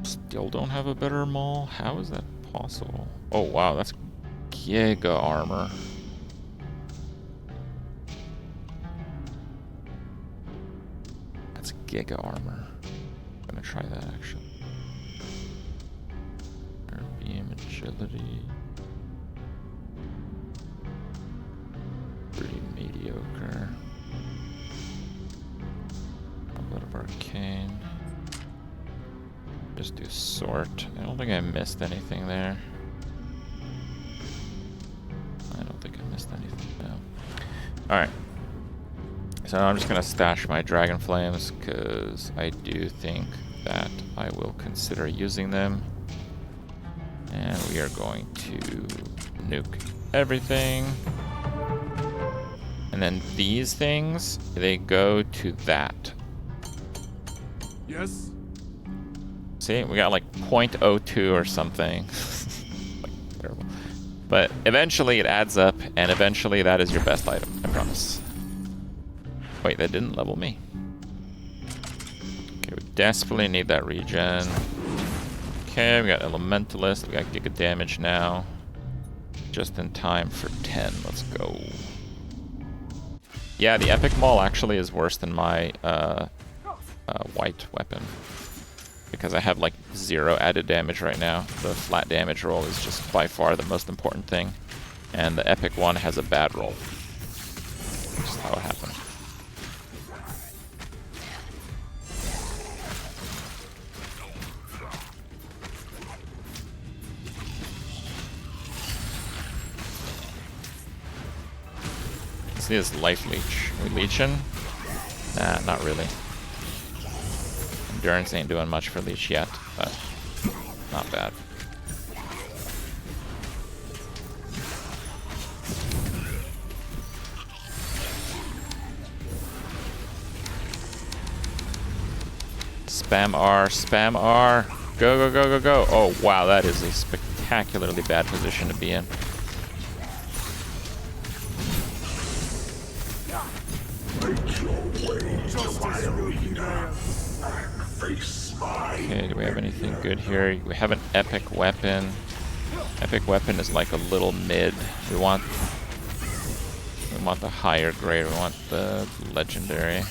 A: Still don't have a better maul? How is that possible? Oh wow, that's giga armor. That's giga armor. I'm gonna try that actually. Air beam, agility. Pretty mediocre. A bit of arcane. Just do sort. I don't think I missed anything there. I don't think I missed anything, no. Alright. So I'm just gonna stash my Dragon Flames because I do think that I will consider using them. And we are going to nuke everything. And then these things, they go to that.
C: Yes?
A: See, we got like 0.02 or something. Like, terrible. But eventually it adds up, and eventually that is your best item, I promise. Wait, that didn't level me. Okay, we desperately need that regen. Okay, we got Elementalist, we got Giga Damage now. Just in time for 10, let's go. Yeah, the Epic Maul actually is worse than my white weapon. Because I have like 0 added damage right now. The flat damage roll is just by far the most important thing. And the epic one has a bad roll. Just how it happened. See this life leech. Are we leeching? Nah, not really. Endurance ain't doing much for leech yet, but not bad. Spam R, spam R. Go, go, go, go, go. Oh, wow, that is a spectacularly bad position to be in. Okay, do we have anything good here? We have an epic weapon. Epic weapon is like a little mid. We want the higher grade. We want the legendary.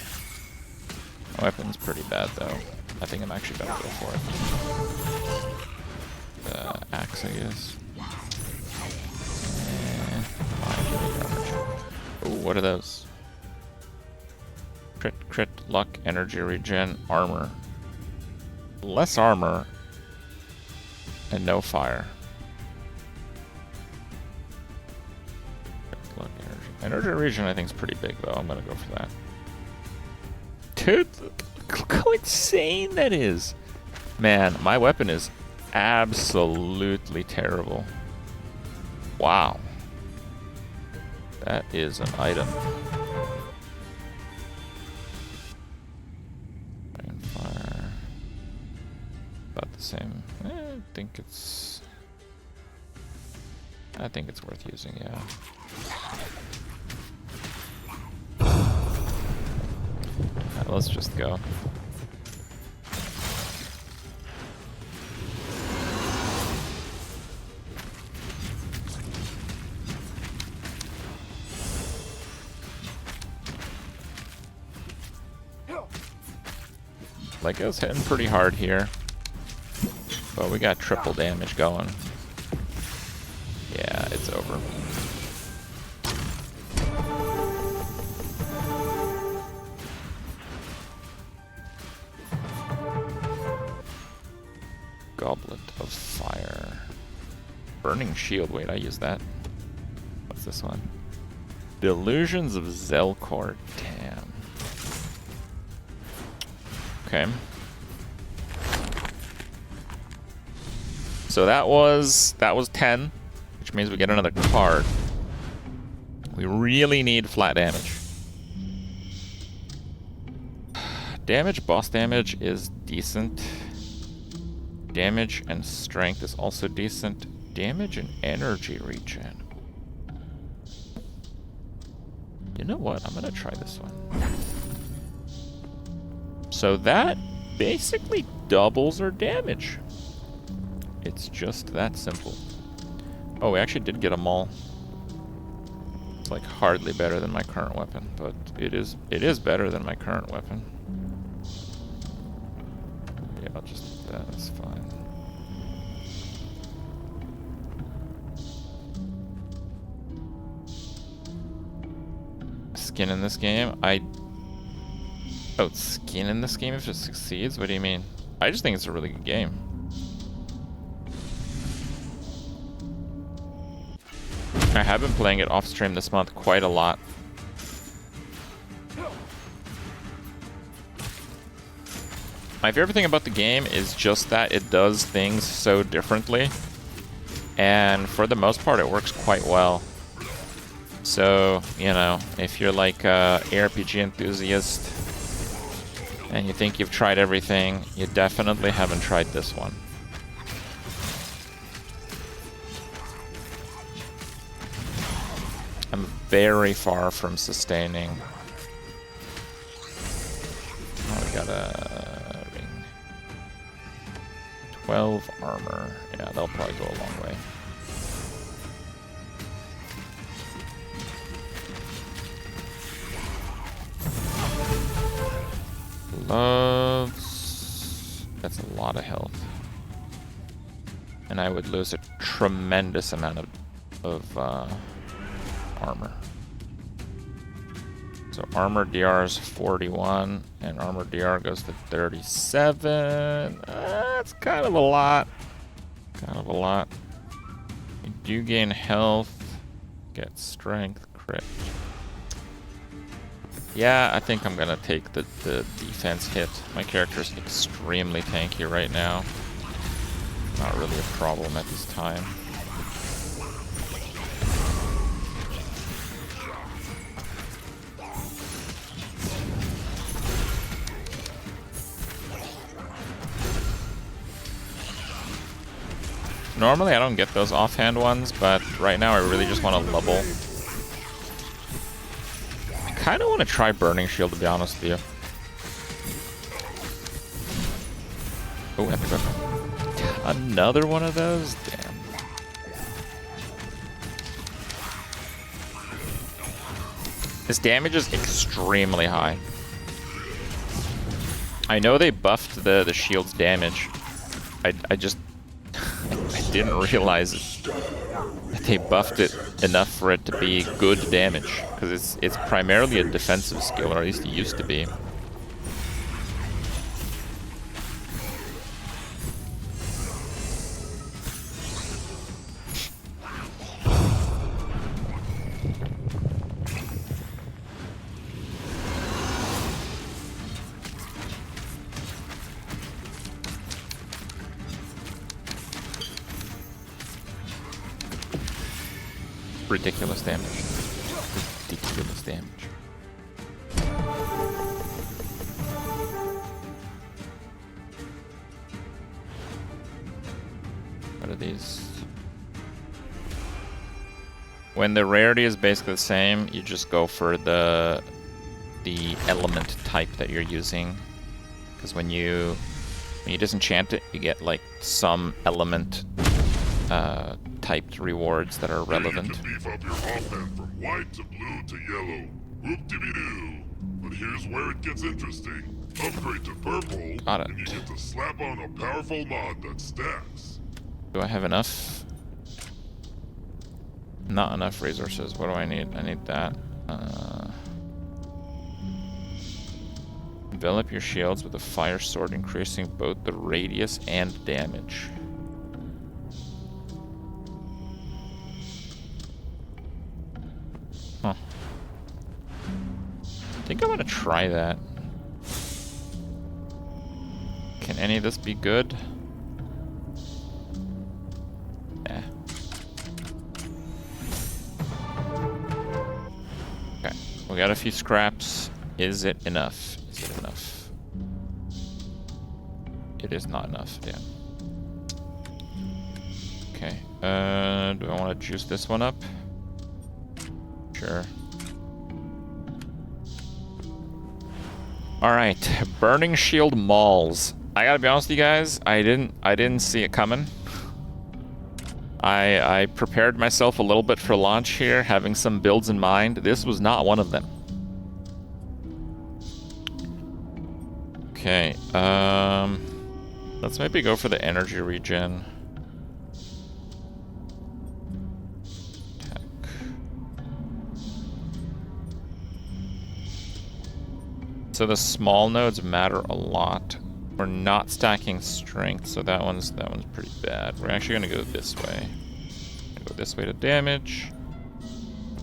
A: My weapon's pretty bad though. I think I'm actually gonna go for it. The axe, I guess. Oh, what are those? Crit, crit, luck, energy regen, armor. Less armor and no fire. Luck, energy regen I think is pretty big though. I'm gonna go for that. Dude, look how insane that is. Man, my weapon is absolutely terrible. Wow. That is an item. Dragonfire. About the same. I think it's worth using, yeah. let's just go. Lego's hitting pretty hard here. But we got triple damage going. Yeah, it's over. Goblet of Fire. Burning Shield. Wait, I use that. What's this one? Delusions of Zelkor. Damn. Okay. So that was 10, which means we get another card. We really need flat damage. Damage, boss damage is decent. Damage and strength is also decent. Damage and energy regen. You know what? I'm gonna try this one. So that basically doubles our damage. It's just that simple. Oh, we actually did get a maul. It's like hardly better than my current weapon, but it is better than my current weapon. Yeah, I'll just do that. That's fine. Skin in this game? Oh, it's skin in this game if it succeeds? What do you mean? I just think it's a really good game. I have been playing it off stream this month quite a lot. My favorite thing about the game is just that it does things so differently. And for the most part, it works quite well. So, you know, if you're like a ARPG enthusiast and you think you've tried everything, you definitely haven't tried this one. I'm very far from sustaining. Oh, we got a ring. 12 armor. Yeah, that'll probably go a long way. Loves. That's a lot of health. And I would lose a tremendous amount of armor. So armor DR is 41, and armor DR goes to 37. That's kind of a lot. Kind of a lot. You do gain health, get strength, crit. Yeah, I think I'm gonna take the defense hit. My character is extremely tanky right now. Not really a problem at this time. Normally I don't get those offhand ones, but right now I really just want to level. I kind of want to try Burning Shield, to be honest with you. Oh, epic weapon. Another one of those? Damn. This damage is extremely high. I know they buffed the shield's damage. I just I didn't realize that they buffed it enough for it to be good damage, because it's primarily a defensive skill, or at least it used to be. Ridiculous damage. Ridiculous damage. What are these? When the rarity is basically the same, you just go for the the element type that you're using. Because when you disenchant it, you get like some element typed rewards that are relevant.
B: You get to beef up your offhand from white to blue to yellow. Whoop-de-be-doo. But here's where it gets interesting. Upgrade to purple,
A: Got it.
B: and you get to slap on a powerful mod that stacks.
A: Do I have enough? Not enough resources. What do I need? I need that. Envelop your shields with a fire sword, increasing both the radius and damage. Huh. I think I'm gonna try that. Can any of this be good? Yeah. Okay, we got a few scraps. Is it enough? Is it enough? It is not enough, yeah. Okay, do I want to juice this one up? Sure. Alright, Burning Shield Mauls. I gotta be honest with you guys, I didn't see it coming. I prepared myself a little bit for launch here, having some builds in mind. This was not one of them. Okay, let's maybe go for the energy regen. Attack. So the small nodes matter a lot. We're not stacking strength, so that one's pretty bad. We're actually gonna go this way. Go this way to damage.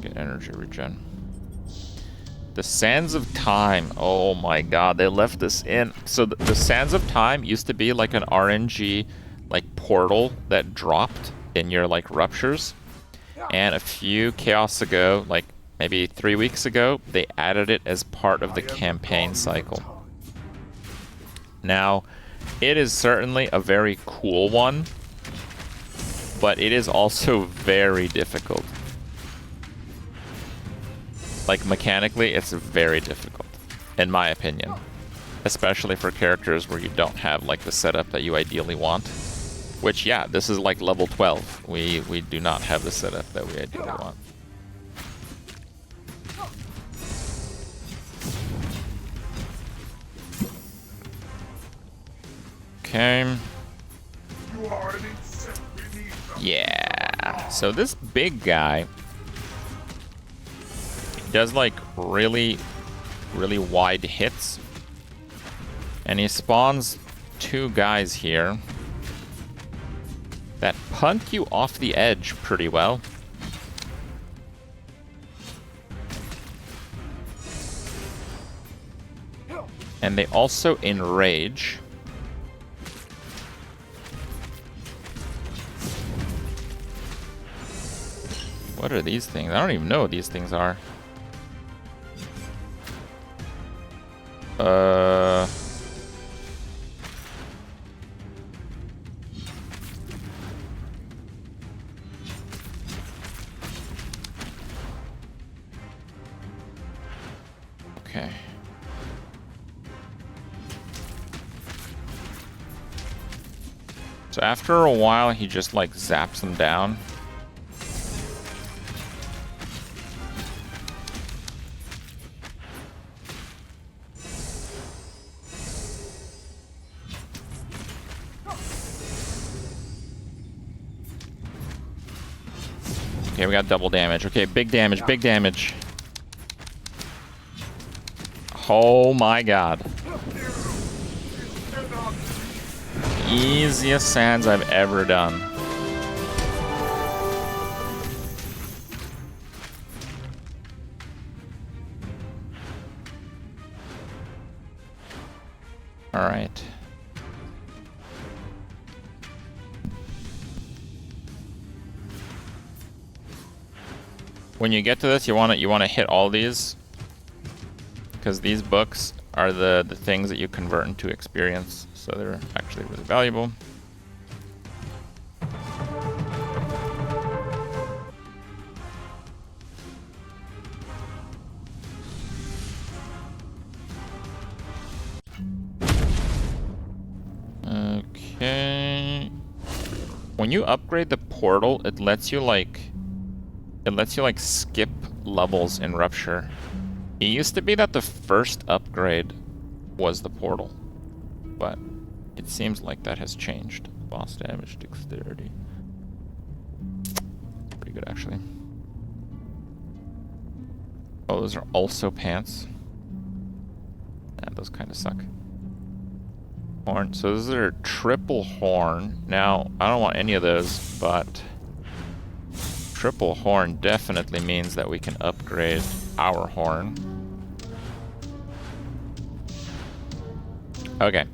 A: Get energy regen. The Sands of Time. Oh my god, they left this in. So the Sands of Time used to be like an RNG like portal that dropped in your like ruptures. And a few chaos ago, like maybe 3 weeks ago, they added it as part of the campaign cycle. Now, it is certainly a very cool one, but it is also very difficult. Like, mechanically, it's very difficult, in my opinion. Especially for characters where you don't have, like, the setup that you ideally want. Which, yeah, this is like level 12. We do not have the setup that we ideally want. Okay. Yeah. So this big guy does like really wide hits. And he spawns 2 guys here that punt you off the edge pretty well. And they also enrage. What are these things? I don't even know what these things are. Okay. So after a while, he just like zaps them down. Okay, we got double damage. Okay, big damage, big damage. Oh my god. Easiest sands I've ever done. All right. When you get to this, you want to hit all these, because these books are the things that you convert into experience, so they're actually really valuable. Okay. When you upgrade the portal, it lets you like skip levels in Rupture. It used to be that the first upgrade was the portal, but it seems like that has changed. Boss damage, dexterity. Pretty good, actually. Oh, those are also pants. Yeah, those kind of suck. Horn. So those are triple horn. Now, I don't want any of those, but triple horn definitely means that we can upgrade our horn. Okay.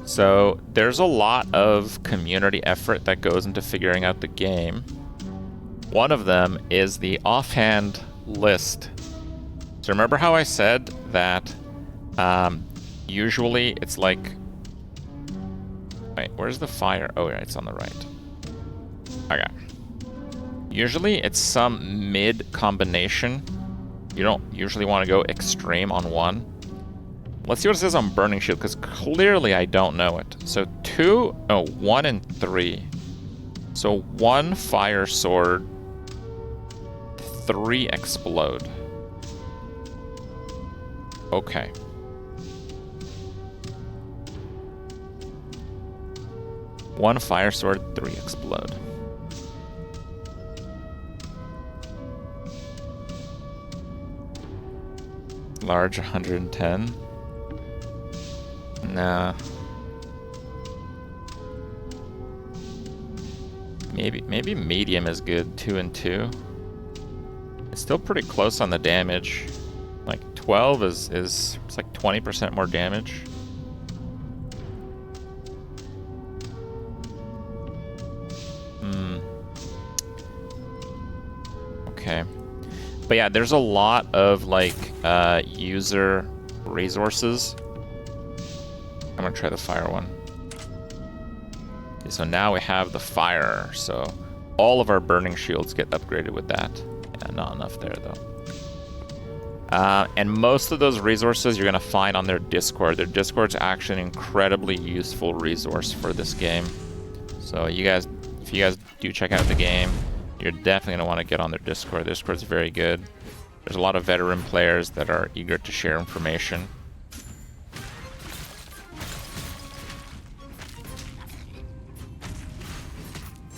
A: So there's a lot of community effort that goes into figuring out the game. One of them is the offhand list. So remember how I said that usually it's like... Wait, where's the fire? Oh yeah, it's on the right. Okay. Usually it's some mid combination. You don't usually want to go extreme on one. Let's see what it says on Burning Shield, because clearly I don't know it. So 1 and 3. So 1 fire sword, 3 explode. Okay. One fire sword, 3 explode. Large 110. Nah. Maybe medium is good, 2 and 2. It's still pretty close on the damage. Like 12 is it's like 20% more damage. Okay. But yeah, there's a lot of like user resources. I'm gonna try the fire one. Okay, so now we have the fire, so all of our burning shields get upgraded with that. Yeah, not enough there though. And most of those resources you're gonna find on their Discord. Their Discord's actually an incredibly useful resource for this game. So you guys, if you guys do check out the game, you're definitely gonna want to get on their Discord. Their Discord's very good. There's a lot of veteran players that are eager to share information.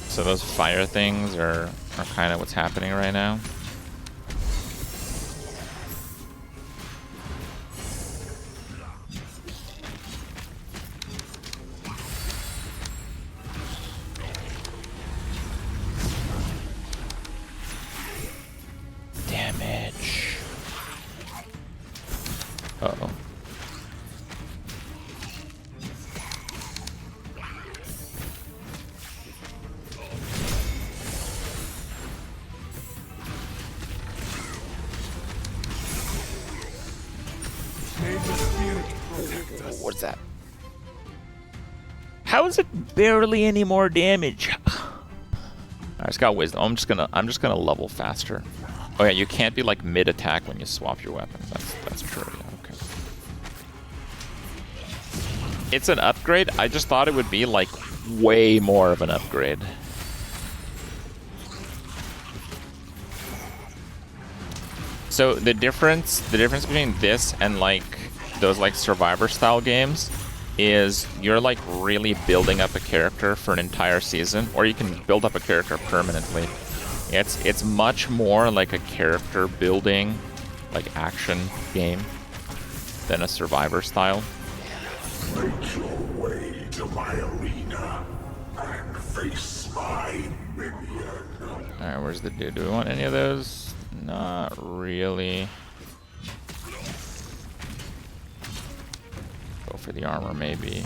A: So those fire things are kind of what's happening right now. Damage. Uh-oh. What's that? How is it barely any more damage? I just got wisdom. I'm just gonna level faster. Oh yeah, you can't be like mid attack when you swap your weapon. That's true. Yeah, okay. It's an upgrade. I just thought it would be like way more of an upgrade. So the difference between this and like those like Survivor style games is you're like really building up a character for an entire season, or you can build up a character permanently. It's much more like a character building, like action game than a Survivor style.
B: Make your way to my arena and face my minion.
A: Alright, where's the dude? Do we want any of those? Not really. Go for the armor, maybe.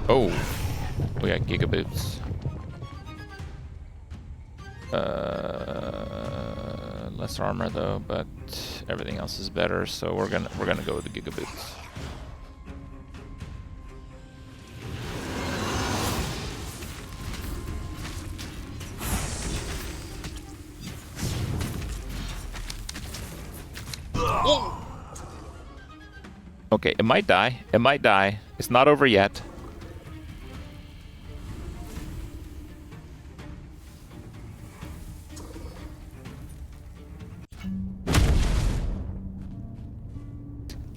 A: Oh! We got gigaboots. Less armor though, but everything else is better, so we're gonna go with the gigaboots. Okay, it might die. It might die. It's not over yet.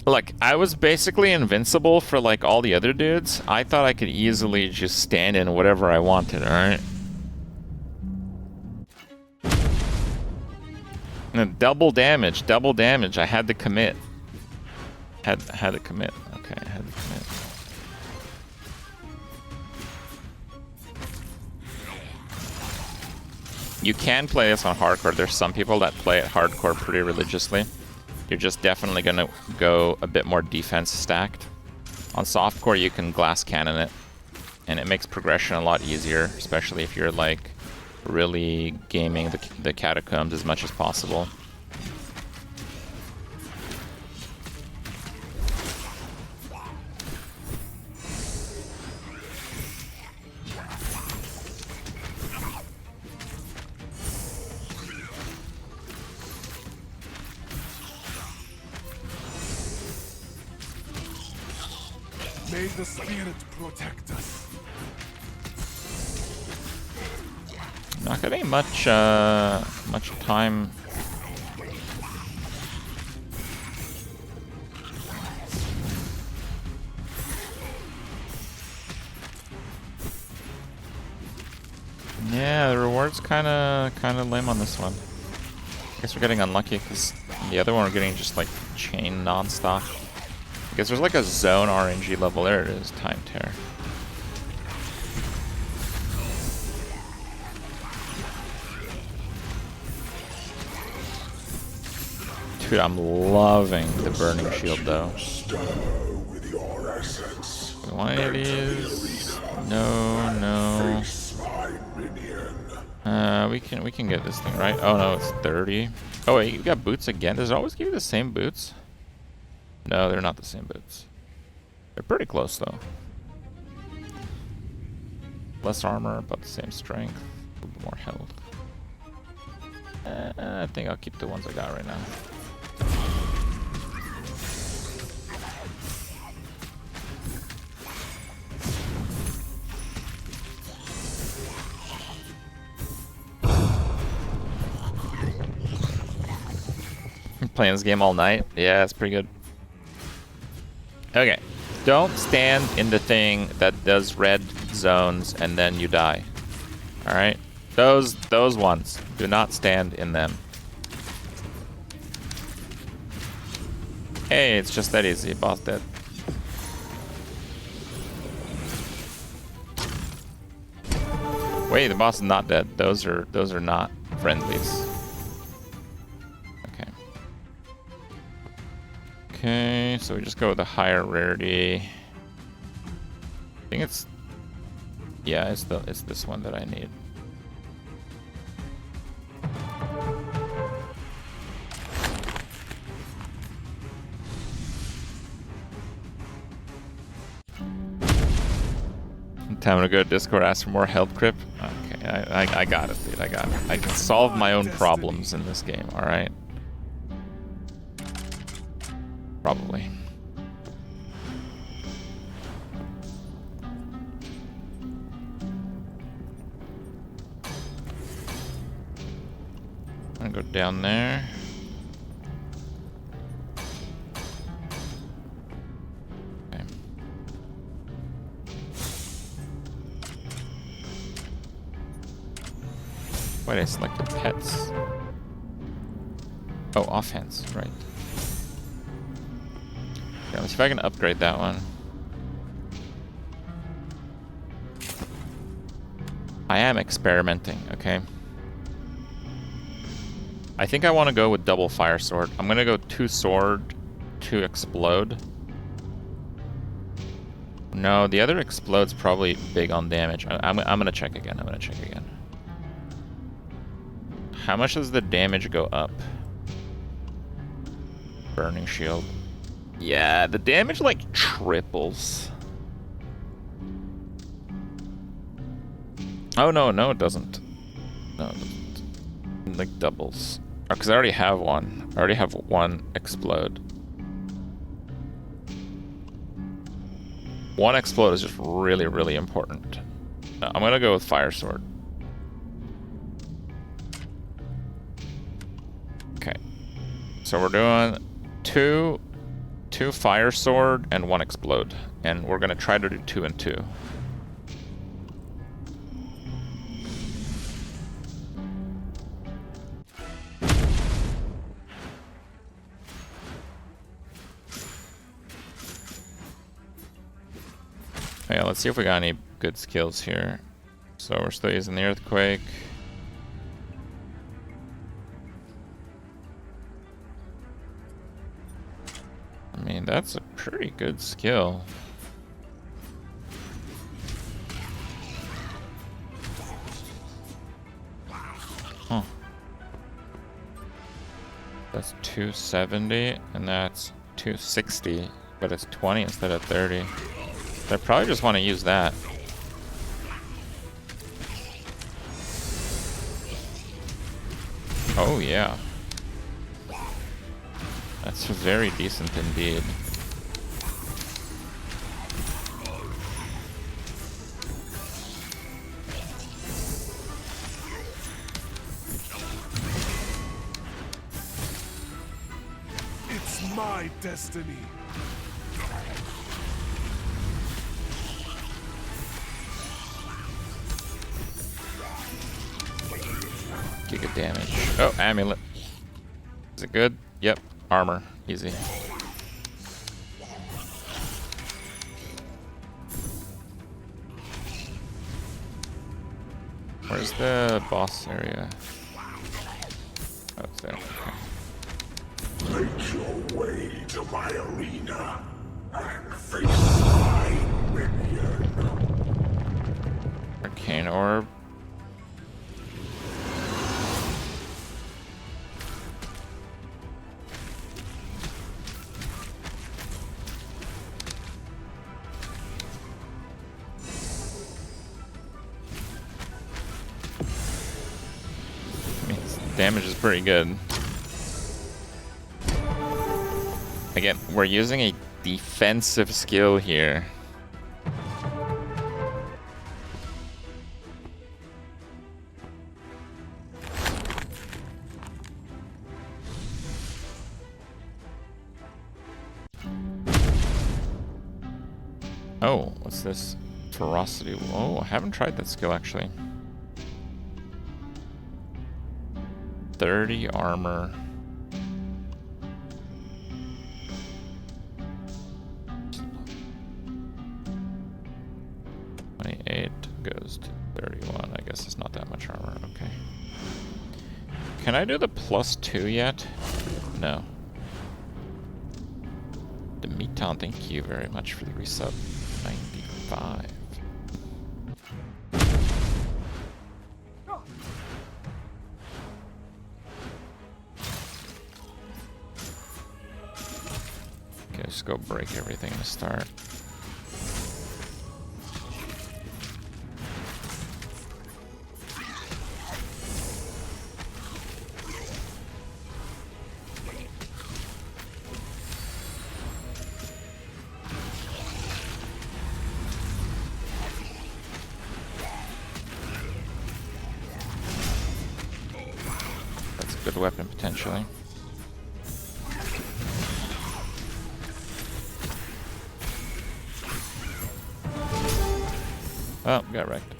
A: Look, I was basically invincible for like all the other dudes. I thought I could easily just stand in whatever I wanted, alright? Double damage. I had to commit. Had to commit. Okay, I had to commit. You can play this on hardcore. There's some people that play it hardcore pretty religiously. You're just definitely gonna go a bit more defense stacked. On softcore, you can glass cannon it, and it makes progression a lot easier, especially if you're like really gaming the catacombs as much as possible.
C: May the spirit protect us.
A: Not getting much much time. Yeah, the reward's kind of lame on this one. I guess we're getting unlucky because the other one we're getting just like chain non-stop. I guess there's like a zone RNG level. There it is, time tear. Dude, I'm loving the burning shield though. We want any of these? No. We can get this thing, right? Oh no, it's 30. Oh wait, you got boots again? Does it always give you the same boots? No, they're not the same boots. They're pretty close though. Less armor, about the same strength, a little bit more health. I think I'll keep the ones I got right now. Playing this game all night? Yeah, it's pretty good. Okay. Don't stand in the thing that does red zones and then you die. Alright? Those ones. Do not stand in them. Hey, it's just that easy. Boss dead. Wait, the boss is not dead. Those are not friendlies. Okay, so we just go with a higher rarity. I think it's, yeah, it's this one that I need. Time to go to Discord, ask for more help, Kripp. Okay, I got it, dude. I got it. I can solve my own problems in this game. All right. Probably. I'm gonna go down there. Okay. Wait, I selected pets. Oh, offhands, right. Okay, let's see if I can upgrade that one. I am experimenting, okay? I think I want to go with double fire sword. I'm gonna go 2 sword, 2 explode. No, the other explode's probably big on damage. I'm gonna check again. How much does the damage go up? Burning shield. Yeah, the damage like triples. Oh no, it doesn't. No, it doesn't. It like doubles. Oh, because I already have one. I already have 1 explode. 1 explode is just really, really important. I'm gonna go with fire sword. Okay. So we're doing 2 2 fire sword and 1 explode, and we're gonna try to do 2 and 2. Yeah, let's see if we got any good skills here. So we're still using the earthquake. I mean, that's a pretty good skill. Huh. That's 270, and that's 260, but it's 20 instead of 30. I probably just want to use that. Oh yeah. That's very decent indeed.
C: It's my destiny.
A: Giga damage. Oh, amulet. Is it good? Yep. Armor. Easy. Where's the boss area? Oh, it's there. Okay.
B: Make your way to my arena and face my minion.
A: Arcane orb. Damage is pretty good. Again, we're using a defensive skill here. Oh, what's this? Ferocity. Oh, I haven't tried that skill actually. 30 armor. $28 goes to 31. I guess it's not that much armor. Okay. Can I do the +2 yet? No. Demiton, thank you very much for the resub. 95. Okay, just go break everything to start. That's a good weapon potentially. Oh, got wrecked.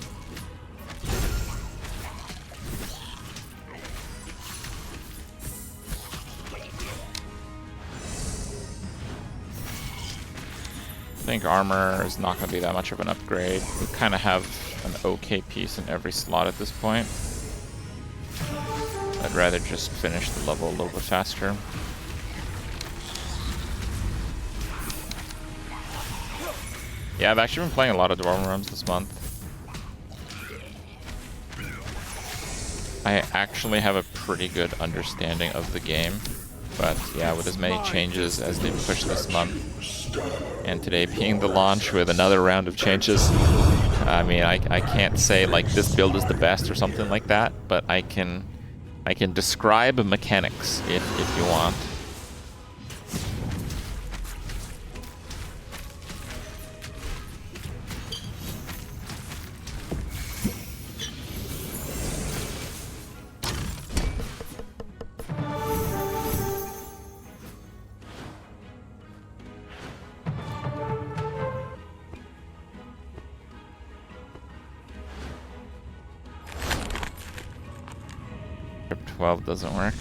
A: I think armor is not going to be that much of an upgrade. We kind of have an okay piece in every slot at this point. I'd rather just finish the level a little bit faster. Yeah, I've actually been playing a lot of Dwarven Realms this month. I actually have a pretty good understanding of the game, but yeah, with as many changes as they've pushed this month, and today being the launch with another round of changes, I mean, I can't say like this build is the best or something like that, but I can describe mechanics if you want. well, it doesn't work.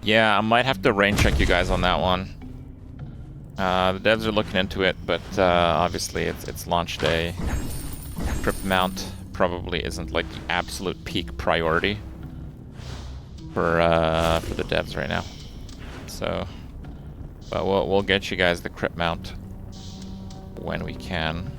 A: Yeah, I might have to rain check you guys on that one. The devs are looking into it, but obviously it's launch day. Kripp mount probably isn't like the absolute peak priority for the devs right now. So, but we'll get you guys the Kripp mount when we can.